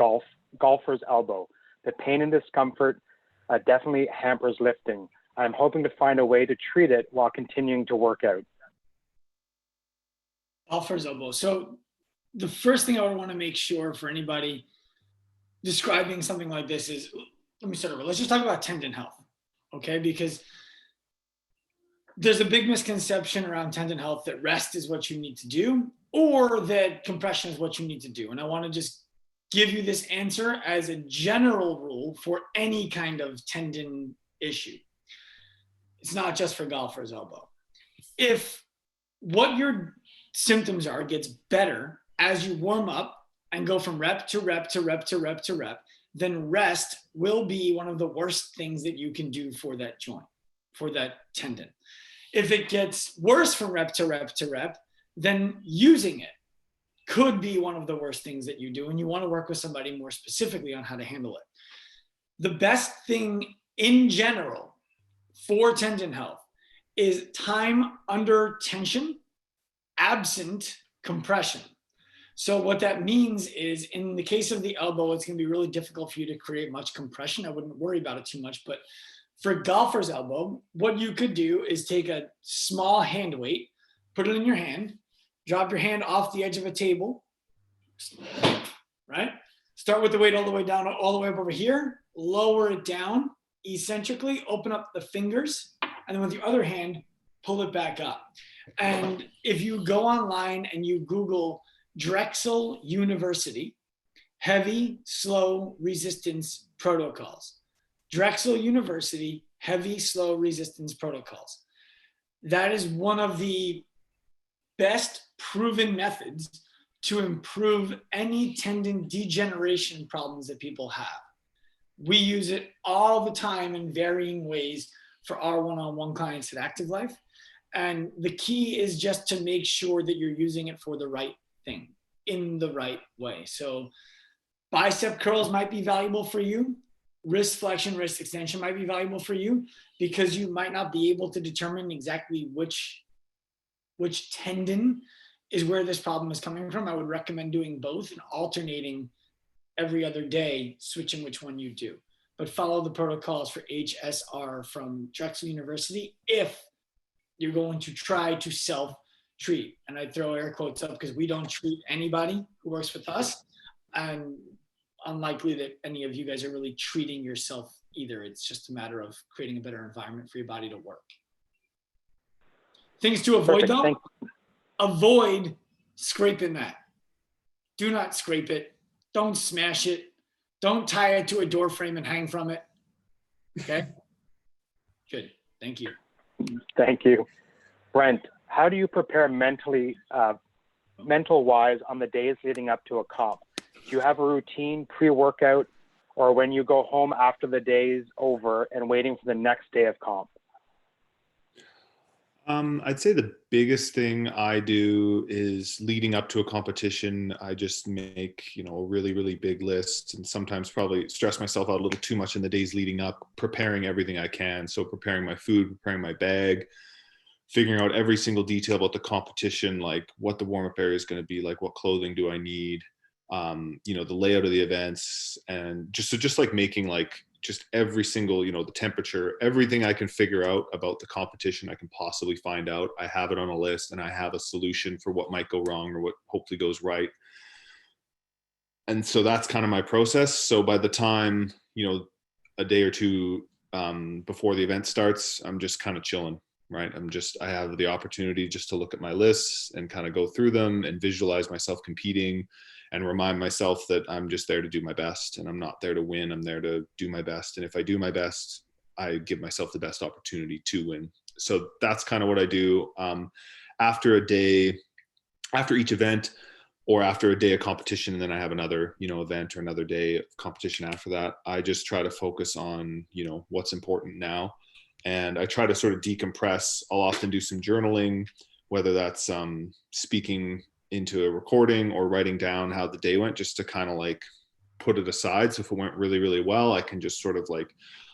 golfer's elbow? The pain and discomfort definitely hampers lifting. I'm hoping to find a way to treat it while continuing to work out. Golfer's elbow. So the first thing I would want to make sure for anybody describing something like this is, let me start over. Let's just talk about tendon health, okay? Because there's a big misconception around tendon health that rest is what you need to do, or that compression is what you need to do. And I want to just give you this answer as a general rule for any kind of tendon issue. It's not just for golfer's elbow. If what your symptoms are gets better as you warm up and go from rep to rep to rep to rep to rep, then rest will be one of the worst things that you can do for that joint, for that tendon. If it gets worse from rep to rep to rep, then using it could be one of the worst things that you do. And you want to work with somebody more specifically on how to handle it. The best thing in general for tendon health is time under tension, absent compression. So what that means is, in the case of the elbow, it's going to be really difficult for you to create much compression. I wouldn't worry about it too much. But for golfer's elbow, what you could do is take a small hand weight, put it in your hand, drop your hand off the edge of a table, right? Start with the weight all the way down, all the way up over here, lower it down eccentrically, open up the fingers, and then with your other hand, pull it back up. And if you go online and you Google Drexel University, heavy, slow resistance protocols, Drexel University, heavy, slow resistance protocols. That is one of the best proven methods to improve any tendon degeneration problems that people have. We use it all the time in varying ways for our one-on-one clients at Active Life. And the key is just to make sure that you're using it for the right thing in the right way. So bicep curls might be valuable for you. Wrist flexion, wrist extension might be valuable for you, because you might not be able to determine exactly which tendon is where this problem is coming from. I would recommend doing both and alternating every other day, switching which one you do. But follow the protocols for HSR from Drexel University if you're going to try to self-treat. And I throw air quotes up because we don't treat anybody who works with us. And unlikely that any of you guys are really treating yourself either. It's just a matter of creating a better environment for your body to work. Things to avoid though, avoid scraping that. Do not scrape it. Don't smash it. Don't tie it to a door frame and hang from it. Okay? Good. Thank you. Thank you. Brent, how do you prepare mentally, mental-wise on the days leading up to a comp? Do you have a routine pre-workout, or when you go home after the day's over and waiting for the next day of comp? I'd say the biggest thing I do is leading up to a competition. I just make, a really, really big list, and sometimes probably stress myself out a little too much in the days leading up, preparing everything I can. So preparing my food, preparing my bag, figuring out every single detail about the competition, like what the warm-up area is going to be like, what clothing do I need, the layout of the events, and just like making just every single, the temperature, everything I can figure out about the competition I can possibly find out. I have it on a list, and I have a solution for what might go wrong or what hopefully goes right. And so that's kind of my process. So by the time, a day or two before the event starts, I'm just kind of chilling, right? I have the opportunity just to look at my lists and kind of go through them and visualize myself competing, and remind myself that I'm just there to do my best, and I'm not there to win. I'm there to do my best. And if I do my best, I give myself the best opportunity to win. So that's kind of what I do. After each event, or after a day of competition, and then I have another, event or another day of competition after that, I just try to focus on, what's important now. And I try to sort of decompress. I'll often do some journaling, whether that's speaking into a recording or writing down how the day went, just to kind of put it aside. So if it went really, really well, I can just sort of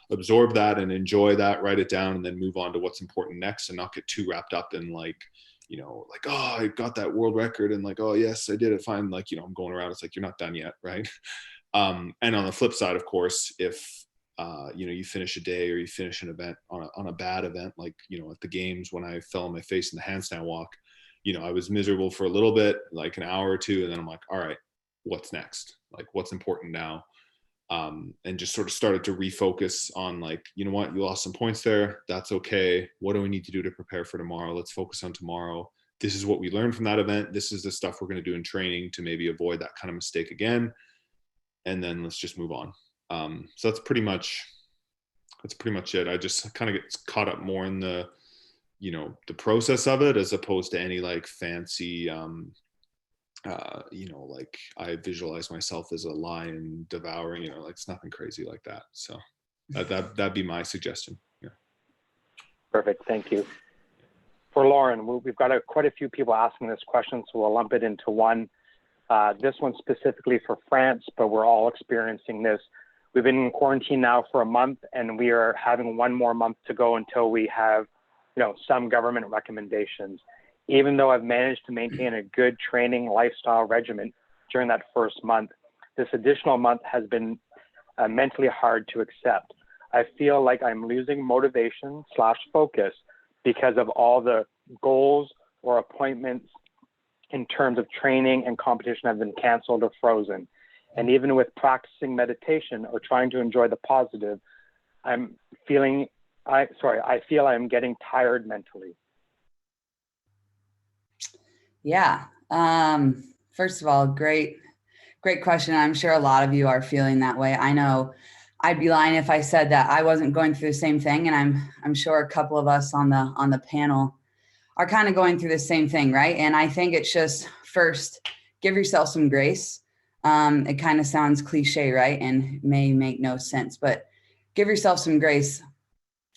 absorb that and enjoy that, write it down, and then move on to what's important next, and not get too wrapped up in oh, I got that world record, and oh, yes, I did it fine. I'm going around. It's you're not done yet. Right. And on the flip side, of course, if, you finish a day or you finish an event on a bad event, at the games when I fell on my face in the handstand walk, I was miserable for a little bit, an hour or two. And then I'm all right, what's next? What's important now? And just sort of started to refocus on you know what, you lost some points there. That's okay. What do we need to do to prepare for tomorrow? Let's focus on tomorrow. This is what we learned from that event. This is the stuff we're going to do in training to maybe avoid that kind of mistake again. and then let's just move on. So that's pretty much it. I just kind of get caught up more in the, you know, the process of it, as opposed to any like fancy, you know, like I visualize myself as a lion devouring, you know, like it's nothing crazy like that. So that'd be my suggestion. Yeah. Perfect. Thank you. For Lauren, we've got quite a few people asking this question, so we'll lump it into one. This one specifically for France, but we're all experiencing this. We've been in quarantine now for a month, and we are having one more month to go until we have, you know, some government recommendations. Even though I've managed to maintain a good training lifestyle regimen during that first month, this additional month has been mentally hard to accept. I feel like I'm losing motivation / focus because of all the goals or appointments in terms of training and competition have been canceled or frozen. And even with practicing meditation or trying to enjoy the positive, I feel I'm getting tired mentally. Yeah. First of all, great question. I'm sure a lot of you are feeling that way. I know I'd be lying if I said that I wasn't going through the same thing. And I'm sure a couple of us on the panel are kind of going through the same thing, right? And I think it's just, first, give yourself some grace. It kind of sounds cliche, right? And may make no sense, but give yourself some grace.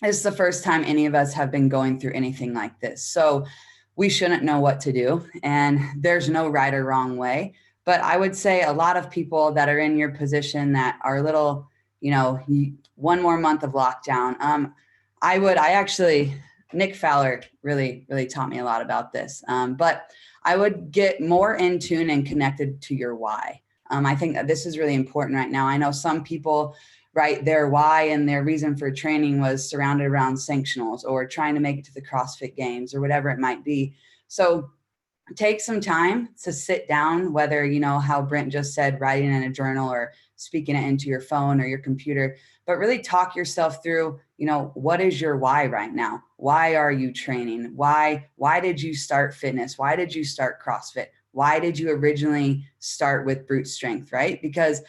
This is the first time any of us have been going through anything like this. So we shouldn't know what to do. And there's no right or wrong way. But I would say a lot of people that are in your position that are a little, you know, one more month of lockdown. Nick Fowler really taught me a lot about this. But I would get more in tune and connected to your why. I think that this is really important right now. I know some people, right, their why and their reason for training was surrounded around sanctionals or trying to make it to the CrossFit Games or whatever it might be. So take some time to sit down, whether, you know, how Brent just said, writing in a journal or speaking it into your phone or your computer, but really talk yourself through, you know, what is your why right now? Why are you training? Why did you start fitness? Why did you start CrossFit? Why did you originally start with brute strength, right? Because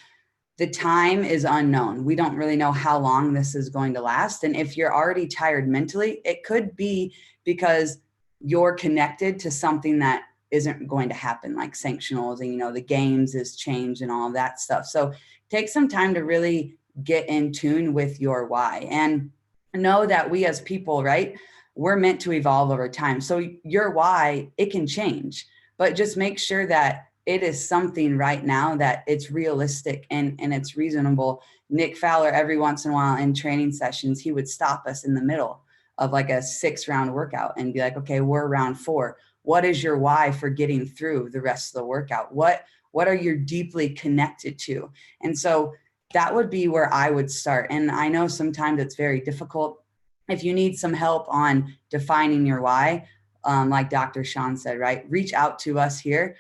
the time is unknown. We don't really know how long this is going to last. And if you're already tired mentally, it could be because you're connected to something that isn't going to happen, like sanctionals and, you know, the games is changed and all of that stuff. So take some time to really get in tune with your why and know that we as people, right, we're meant to evolve over time. So your why, it can change, but just make sure that it is something right now that it's realistic and it's reasonable. Nick Fowler, every once in a while in training sessions, he would stop us in the middle of like a 6-round workout and be like, okay, we're round 4. What is your why for getting through the rest of the workout? What are you deeply connected to? And so that would be where I would start. And I know sometimes it's very difficult. If you need some help on defining your why, like Dr. Sean said, right, reach out to us here.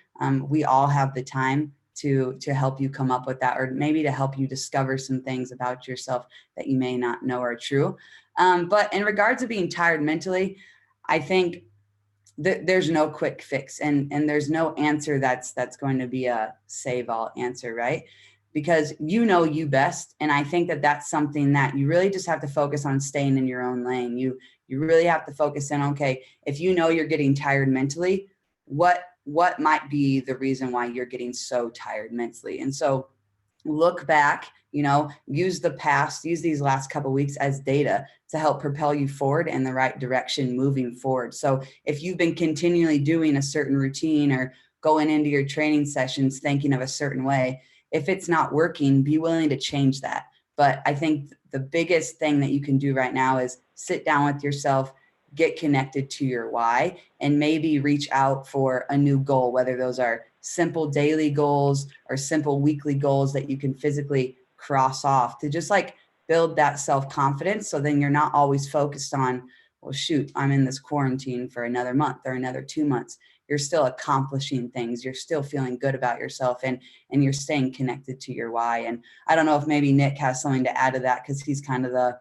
We all have the time to help you come up with that, or maybe to help you discover some things about yourself that you may not know are true. But in regards to being tired mentally, I think there's no quick fix and there's no answer that's going to be a save all answer, right? Because you know you best. And I think that that's something that you really just have to focus on, staying in your own lane. You really have to focus in, okay, if you know you're getting tired mentally, what might be the reason why you're getting so tired mentally? And so look back, you know, use the past, use these last couple of weeks as data to help propel you forward in the right direction moving forward. So if you've been continually doing a certain routine or going into your training sessions thinking of a certain way, if it's not working, be willing to change that. But I think the biggest thing that you can do right now is sit down with yourself, get connected to your why, and maybe reach out for a new goal, whether those are simple daily goals or simple weekly goals that you can physically cross off to just like build that self-confidence. So then you're not always focused on, well, shoot, I'm in this quarantine for another month or another 2 months. You're still accomplishing things. You're still feeling good about yourself and you're staying connected to your why. And I don't know if maybe Nick has something to add to that, because he's kind of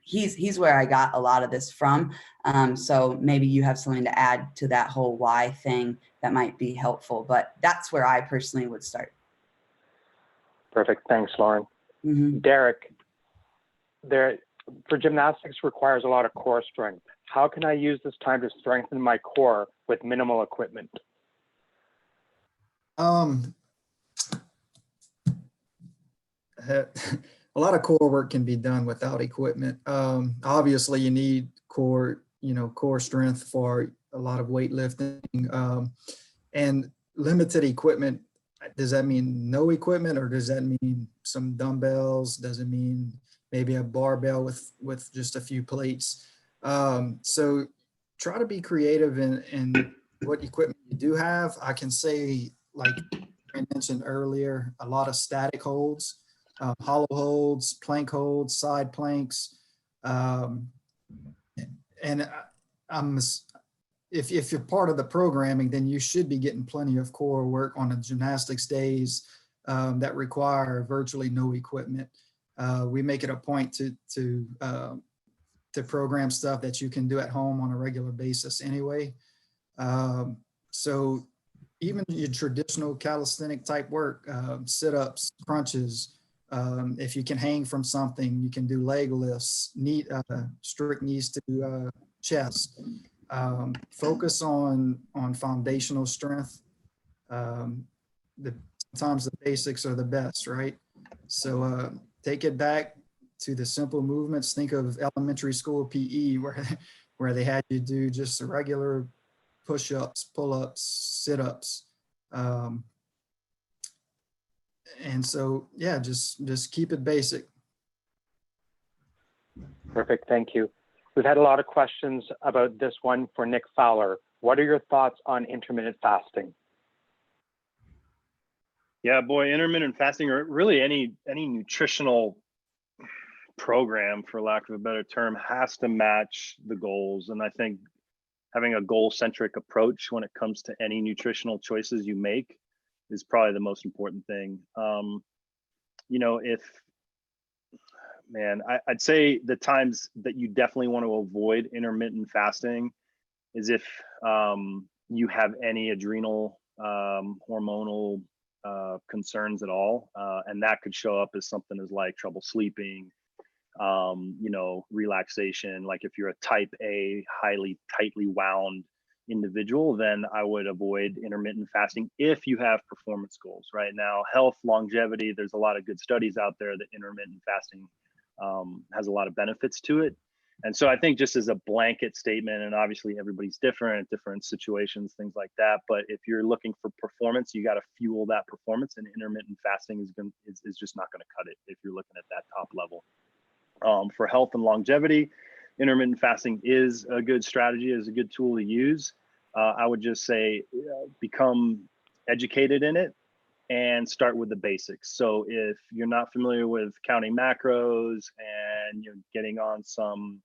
he's where I got a lot of this from. So maybe you have something to add to that whole why thing that might be helpful, but that's where I personally would start. Perfect. Thanks, Lauren. Mhm. Derek, for gymnastics requires a lot of core strength. How can I use this time to strengthen my core with minimal equipment? A lot of core work can be done without equipment. Obviously, you need core strength for a lot of weightlifting, and limited equipment. Does that mean no equipment, or does that mean some dumbbells? Does it mean maybe a barbell with just a few plates? So try to be creative in what equipment you do have. I can say, like I mentioned earlier, a lot of static holds, hollow holds, plank holds, side planks. And if you're part of the programming, then you should be getting plenty of core work on the gymnastics days that require virtually no equipment. We make it a point to program stuff that you can do at home on a regular basis anyway. So even your traditional calisthenic type work, sit-ups, crunches, if you can hang from something, you can do leg lifts, strict knees to chest. Focus on foundational strength. Sometimes the basics are the best, right? So take it back to the simple movements. Think of elementary school PE where they had you do just regular push-ups, pull-ups, sit-ups. And so, yeah, just keep it basic. Perfect. Thank you. We've had a lot of questions about this one for Nick Fowler. What are your thoughts on intermittent fasting? Yeah, boy, intermittent fasting, or really any nutritional program, for lack of a better term, has to match the goals. And I think having a goal-centric approach when it comes to any nutritional choices you make is probably the most important thing. I'd say the times that you definitely want to avoid intermittent fasting is if you have any adrenal hormonal concerns at all, and that could show up as something as like trouble sleeping, relaxation. Like if you're a type A, highly tightly wound individual, then I would avoid intermittent fasting if you have performance goals. Right now, health, longevity, there's a lot of good studies out there that intermittent fasting has a lot of benefits to it. And so I think just as a blanket statement, and obviously everybody's different situations, things like that, but if you're looking for performance, you got to fuel that performance, and intermittent fasting is just not going to cut it if you're looking at that top level. For health and longevity, intermittent fasting is a good strategy, is a good tool to use. I would just say become educated in it and start with the basics. So if you're not familiar with counting macros and you're getting on some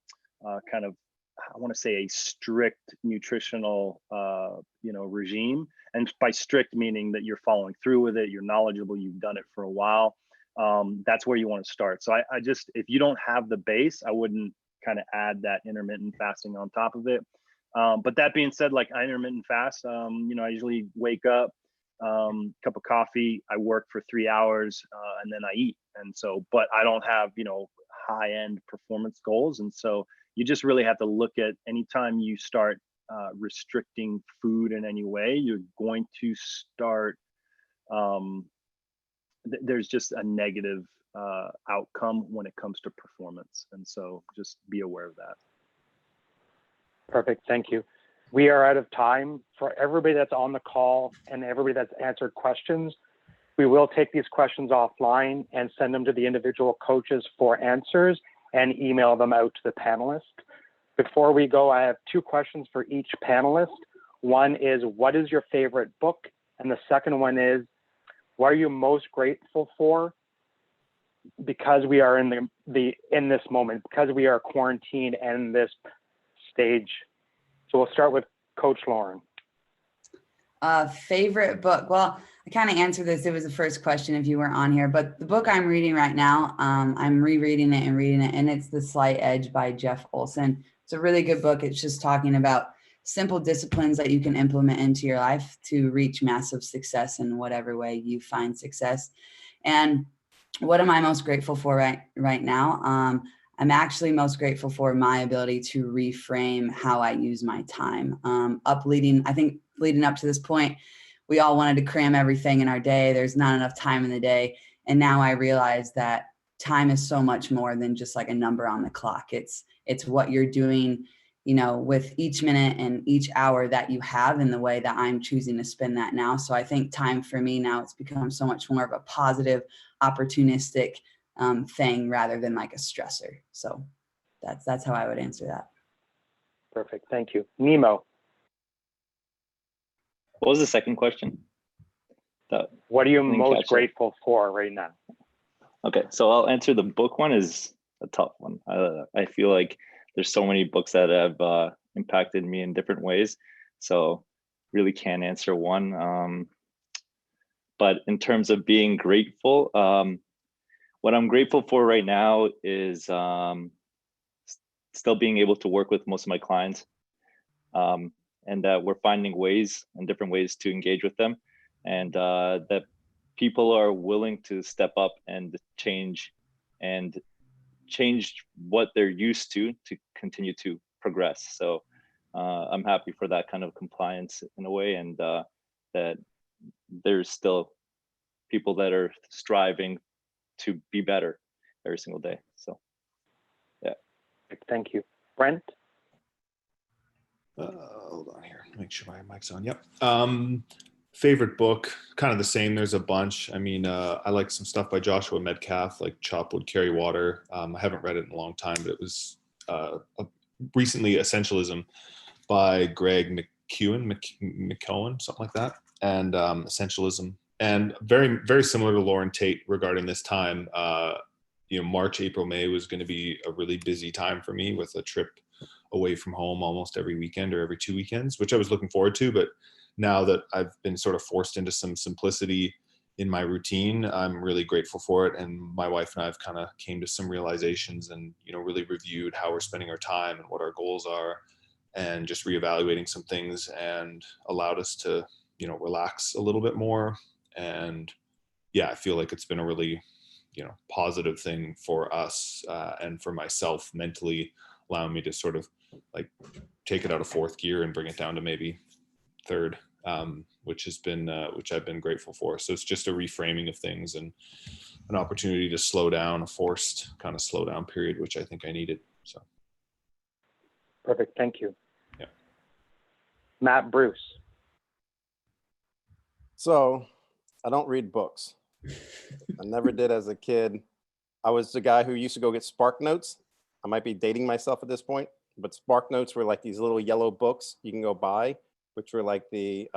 kind of, I want to say, a strict nutritional regime, and by strict meaning that you're following through with it, you're knowledgeable, you've done it for a while, that's where you want to start. So I just, if you don't have the base, I wouldn't kind of add that intermittent fasting on top of it. But that being said, like I intermittent fast, I usually wake up, cup of coffee, I work for 3 hours, and then I eat. And so, but I don't have, high end performance goals. And so you just really have to look at anytime you start restricting food in any way, you're going to start, there's just a negative outcome when it comes to performance. And so just be aware of that. Perfect. Thank you. We are out of time. For everybody that's on the call and everybody that's answered questions, we will take these questions offline and send them to the individual coaches for answers and email them out to the panelists. Before we go, I have 2 questions for each panelist. One is, what is your favorite book? And the second one is, what are you most grateful for? Because we are in this moment, because we are quarantined and this stage. So we'll start with Coach Lauren. Favorite book? Well, I kind of answered this. It was the first question if you weren't on here, but the book I'm reading right now, I'm rereading it and reading it, and it's The Slight Edge by Jeff Olson. It's a really good book. It's just talking about simple disciplines that you can implement into your life to reach massive success in whatever way you find success. And what am I most grateful for right now? I'm actually most grateful for my ability to reframe how I use my time. I think leading up to this point, we all wanted to cram everything in our day. There's not enough time in the day. And now I realize that time is so much more than just like a number on the clock. It's what you're doing, you know, with each minute and each hour that you have, in the way that I'm choosing to spend that now. So I think time for me now, it's become so much more of a positive, opportunistic thing rather than like a stressor. So that's how I would answer that. Perfect. Thank you. Nemo, What was the second question? what are you Didn't most catch that. grateful for right now? Okay, so I'll answer. The book one is a tough one. I feel like there's so many books that have impacted me in different ways, so really can't answer one. But in terms of being grateful, what I'm grateful for right now is still being able to work with most of my clients, and that we're finding ways and different ways to engage with them, and that people are willing to step up and change what they're used to continue to progress. So I'm happy for that kind of compliance in a way, and that there's still people that are striving to be better every single day. So yeah. Thank you. Brent? Hold on here. Make sure my mic's on. Yep. Favorite book, kind of the same. There's a bunch. I mean, I like some stuff by Joshua Medcalf, like Chop Wood, Carry Water. I haven't read it in a long time, but it was recently Essentialism by Greg McKeown, something like that. And Essentialism. And very, very similar to Lauren Tate regarding this time. March, April, May was going to be a really busy time for me with a trip away from home almost every weekend or every 2 weekends, which I was looking forward to. But now that I've been sort of forced into some simplicity in my routine, I'm really grateful for it. And my wife and I have kind of came to some realizations and, really reviewed how we're spending our time and what our goals are, and just reevaluating some things, and allowed us to, relax a little bit more. And yeah, I feel like it's been a really, positive thing for us and for myself mentally, allowing me to sort of like take it out of fourth gear and bring it down to maybe third, which I've been grateful for. So it's just a reframing of things and an opportunity to slow down, a forced kind of slow down period, which I think I needed. So. Perfect. Thank you. Yeah. Matt Bruce. So I don't read books. I never did as a kid. I was the guy who used to go get Spark Notes. I might be dating myself at this point, but Spark Notes were like these little yellow books you can go buy, which were like the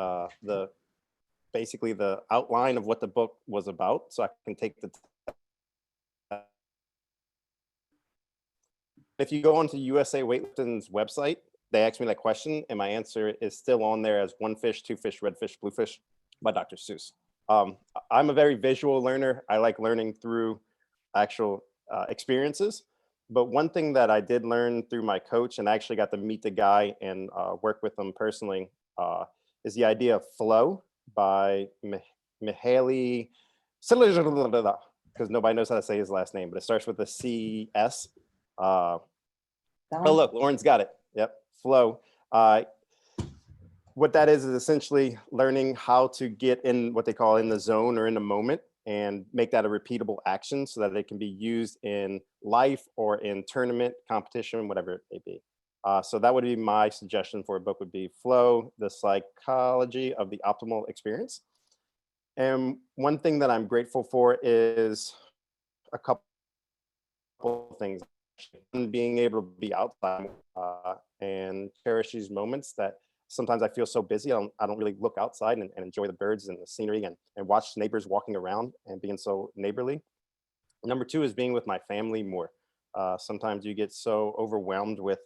basically the outline of what the book was about. So I can take if you go onto USA Weightlifting's website, they ask me that question, and my answer is still on there as One Fish, Two Fish, Red Fish, Blue Fish by Dr. Seuss. I'm a very visual learner. I like learning through actual experiences. But one thing that I did learn through my coach, and I actually got to meet the guy and work with him personally, is the idea of flow by Mihaly, because nobody knows how to say his last name, but it starts with a CS. Oh, look, Lauren's got it. Yep, flow. What that is essentially learning how to get in what they call in the zone or in the moment, and make that a repeatable action so that it can be used in life or in tournament, competition, whatever it may be. So that would be my suggestion for a book, would be Flow, the Psychology of the Optimal Experience. And one thing that I'm grateful for is a couple of things. Being able to be outside and cherish these moments that sometimes I feel so busy, I don't really look outside and enjoy the birds and the scenery and watch neighbors walking around and being so neighborly. Number two is being with my family more. Sometimes you get so overwhelmed with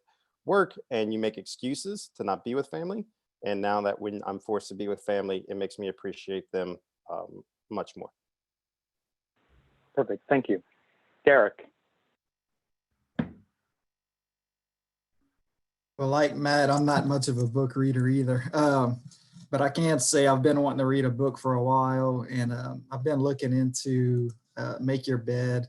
work and you make excuses to not be with family. And now that when I'm forced to be with family, it makes me appreciate them much more. Perfect. Thank you. Derek. Well, like Matt, I'm not much of a book reader either. But I can say I've been wanting to read a book for a while, and I've been looking into Make Your Bed,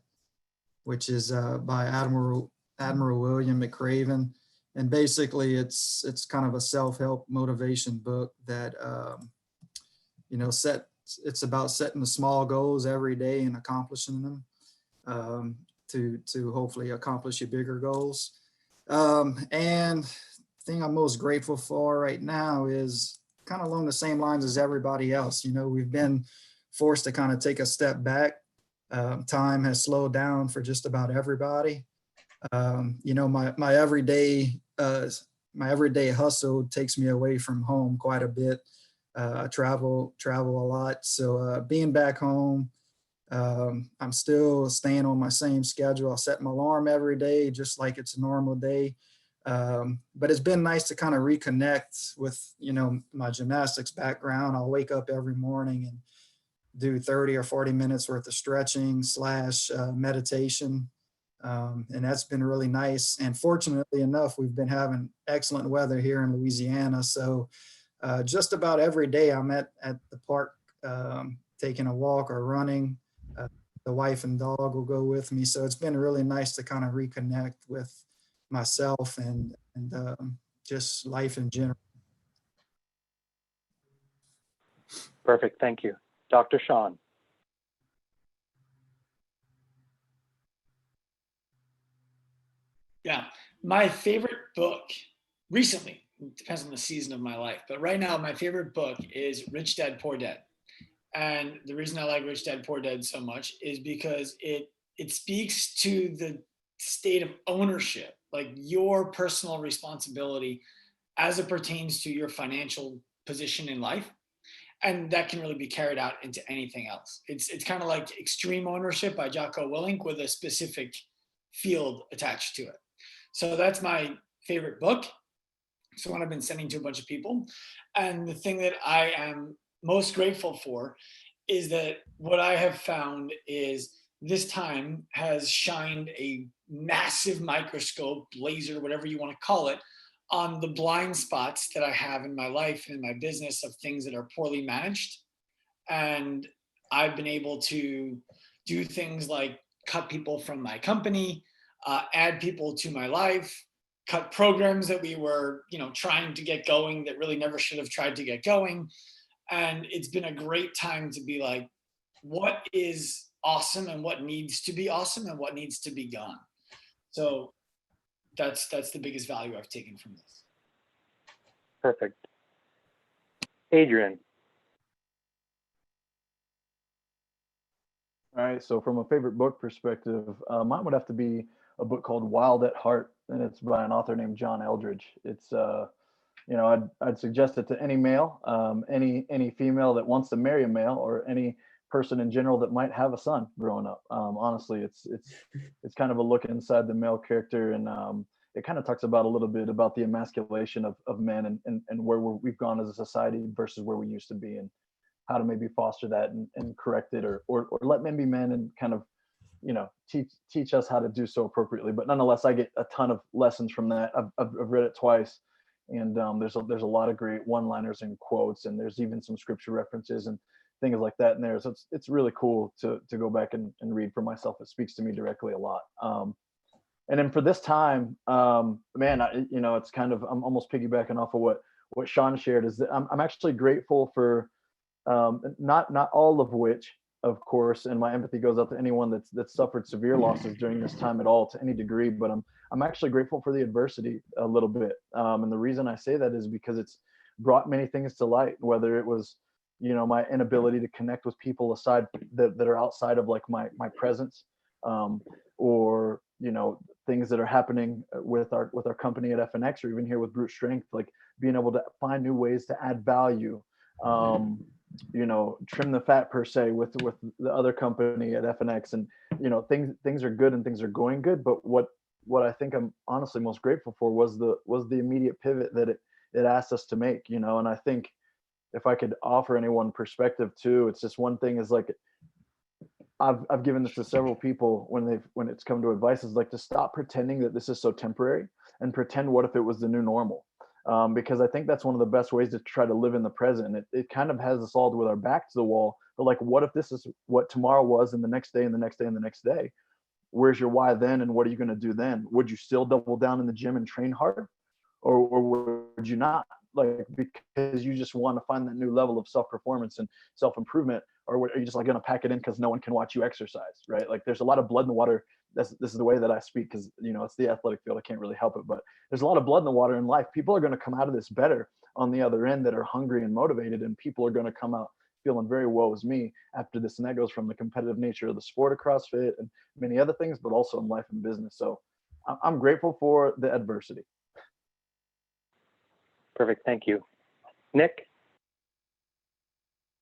which is by Admiral William McRaven. And basically it's kind of a self-help motivation book that, it's about setting the small goals every day and accomplishing them to hopefully accomplish your bigger goals. And the thing I'm most grateful for right now is kind of along the same lines as everybody else. We've been forced to kind of take a step back. Time has slowed down for just about everybody. My everyday hustle takes me away from home quite a bit. I travel a lot. So being back home, I'm still staying on my same schedule. I'll set my alarm every day, just like it's a normal day. But it's been nice to kind of reconnect with, my gymnastics background. I'll wake up every morning and do 30 or 40 minutes worth of stretching / meditation. And that's been really nice. And fortunately enough, we've been having excellent weather here in Louisiana. So just about every day I'm at the park, taking a walk or running. The wife and dog will go with me. So it's been really nice to kind of reconnect with myself and just life in general. Perfect. Thank you. Dr. Sean. Yeah. My favorite book recently, it depends on the season of my life, but right now my favorite book is Rich Dad Poor Dad. And the reason I like Rich Dad Poor Dad so much is because it speaks to the state of ownership, like your personal responsibility as it pertains to your financial position in life. And that can really be carried out into anything else. It's kind of like Extreme Ownership by Jocko Willink with a specific field attached to it. So that's my favorite book. So one I've been sending to a bunch of people. And the thing that I am most grateful for is that what I have found is this time has shined a massive microscope, laser, whatever you want to call it, on the blind spots that I have in my life and in my business of things that are poorly managed. And I've been able to do things like cut people from my company, add people to my life, cut programs that we were, trying to get going that really never should have tried to get going. And it's been a great time to be like, what is awesome and what needs to be awesome and what needs to be gone. So that's the biggest value I've taken from this. Perfect. Adrian. All right. So from a favorite book perspective, mine would have to be a book called Wild at Heart, and it's by an author named John Eldredge. It's I'd suggest it to any male, any female that wants to marry a male, or any person in general that might have a son growing up. Honestly, it's kind of a look inside the male character, and it kind of talks about a little bit about the emasculation of men and where we've gone as a society versus where we used to be, and how to maybe foster that and correct it, or let men be men and kind of teach us how to do so appropriately. But nonetheless, I get a ton of lessons from that. I've read it twice. And there's a lot of great one-liners and quotes, and there's even some scripture references and things like that in there. So it's really cool to go back and read for myself. It speaks to me directly a lot. And then for this time, it's kind of, I'm almost piggybacking off of what Sean shared, is that I'm actually grateful for not all of which, of course, and my empathy goes out to anyone that's suffered severe losses during this time at all, to any degree. But I'm actually grateful for the adversity a little bit. And the reason I say that is because it's brought many things to light, whether it was, my inability to connect with people aside that are outside of like my presence, or, things that are happening with our company at FNX, or even here with Brute Strength, like being able to find new ways to add value, trim the fat per se with the other company at FNX, and things are good and things are going good. But what I think I'm honestly most grateful for was the immediate pivot that it asked us to make, and I think if I could offer anyone perspective too, it's just one thing is like, I've given this to several people when it's come to advice, is like to stop pretending that this is so temporary and pretend what if it was the new normal. Because I think that's one of the best ways to try to live in the present. It kind of has us all with our back to the wall, But like, what if this is what tomorrow was, and the next day and the next day and the next day? Where's your why then, and what are you going to do then? Would you still double down in the gym and train hard, or would you not? Like, because you just want to find that new level of self-performance and self-improvement, or are you just like going to pack it in because no one can watch you exercise, right? Like, there's a lot of blood in the water. This is the way that I speak, because, you know, it's the athletic field. I can't really help it, but there's a lot of blood in the water in life. People are going to come out of this better on the other end that are hungry and motivated, and people are going to come out feeling very woe is me after this. And that goes from the competitive nature of the sport of CrossFit and many other things, but also in life and business. So I'm grateful for the adversity. Perfect. Thank you. Nick?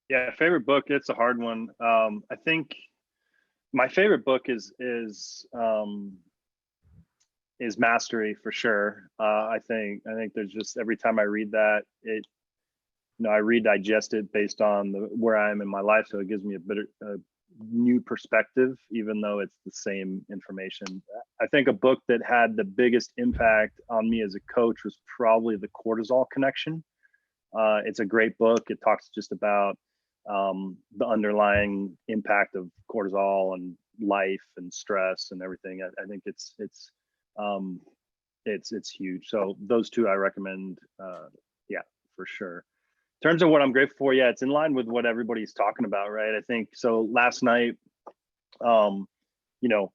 Yeah, favorite book. It's a hard one. I think my favorite book is Mastery, for sure. I think there's just, every time I read that, it, you know, I redigest it based on where I am in my life, so it gives me a new perspective, even though it's the same information. I think a book that had the biggest impact on me as a coach was probably The Cortisol Connection. It's a great book. It talks just about the underlying impact of cortisol and life and stress and everything. I think it's huge. So those two I recommend. Yeah, for sure. In terms of what I'm grateful for, yeah, it's in line with what everybody's talking about, right? I think so. Last night, you know,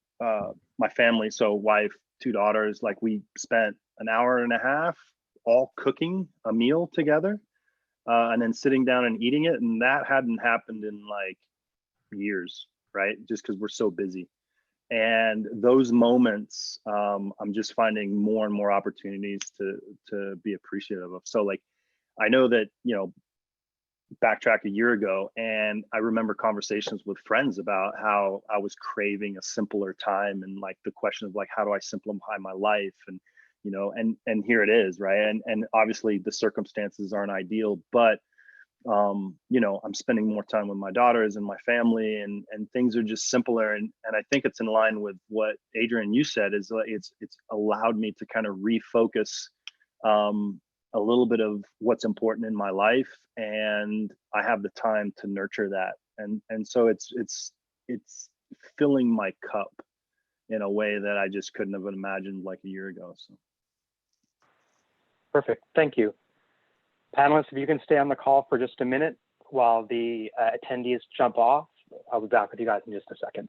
my family, so wife, 2 daughters, like, we spent an hour and a half all cooking a meal together, and then sitting down and eating it. And that hadn't happened in like years, right? Just because we're so busy. And those moments, I'm just finding more and more opportunities to be appreciative of. So like, I know that, you know, backtrack a year ago, and I remember conversations with friends about how I was craving a simpler time, and like the question of like, how do I simplify my life? And, you know, and here it is, right? And obviously the circumstances aren't ideal, but you know, I'm spending more time with my daughters and my family, and things are just simpler. And I think it's in line with what Adrian, you said, is it's allowed me to kind of refocus a little bit of what's important in my life, and I have the time to nurture that. And so it's filling my cup in a way that I just couldn't have imagined like a year ago. So. Perfect. Thank you. Panelists, if you can stay on the call for just a minute while the attendees jump off, I'll be back with you guys in just a second.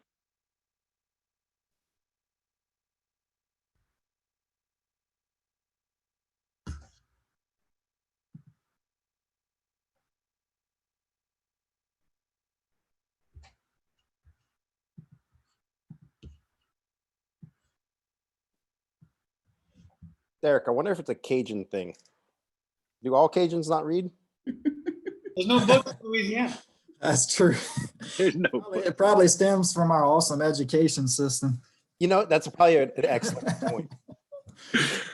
Derek, I wonder if it's a Cajun thing. Do all Cajuns not read? There's no book in Louisiana. That's true. There's no It probably stems from our awesome education system. You know, that's probably an excellent point.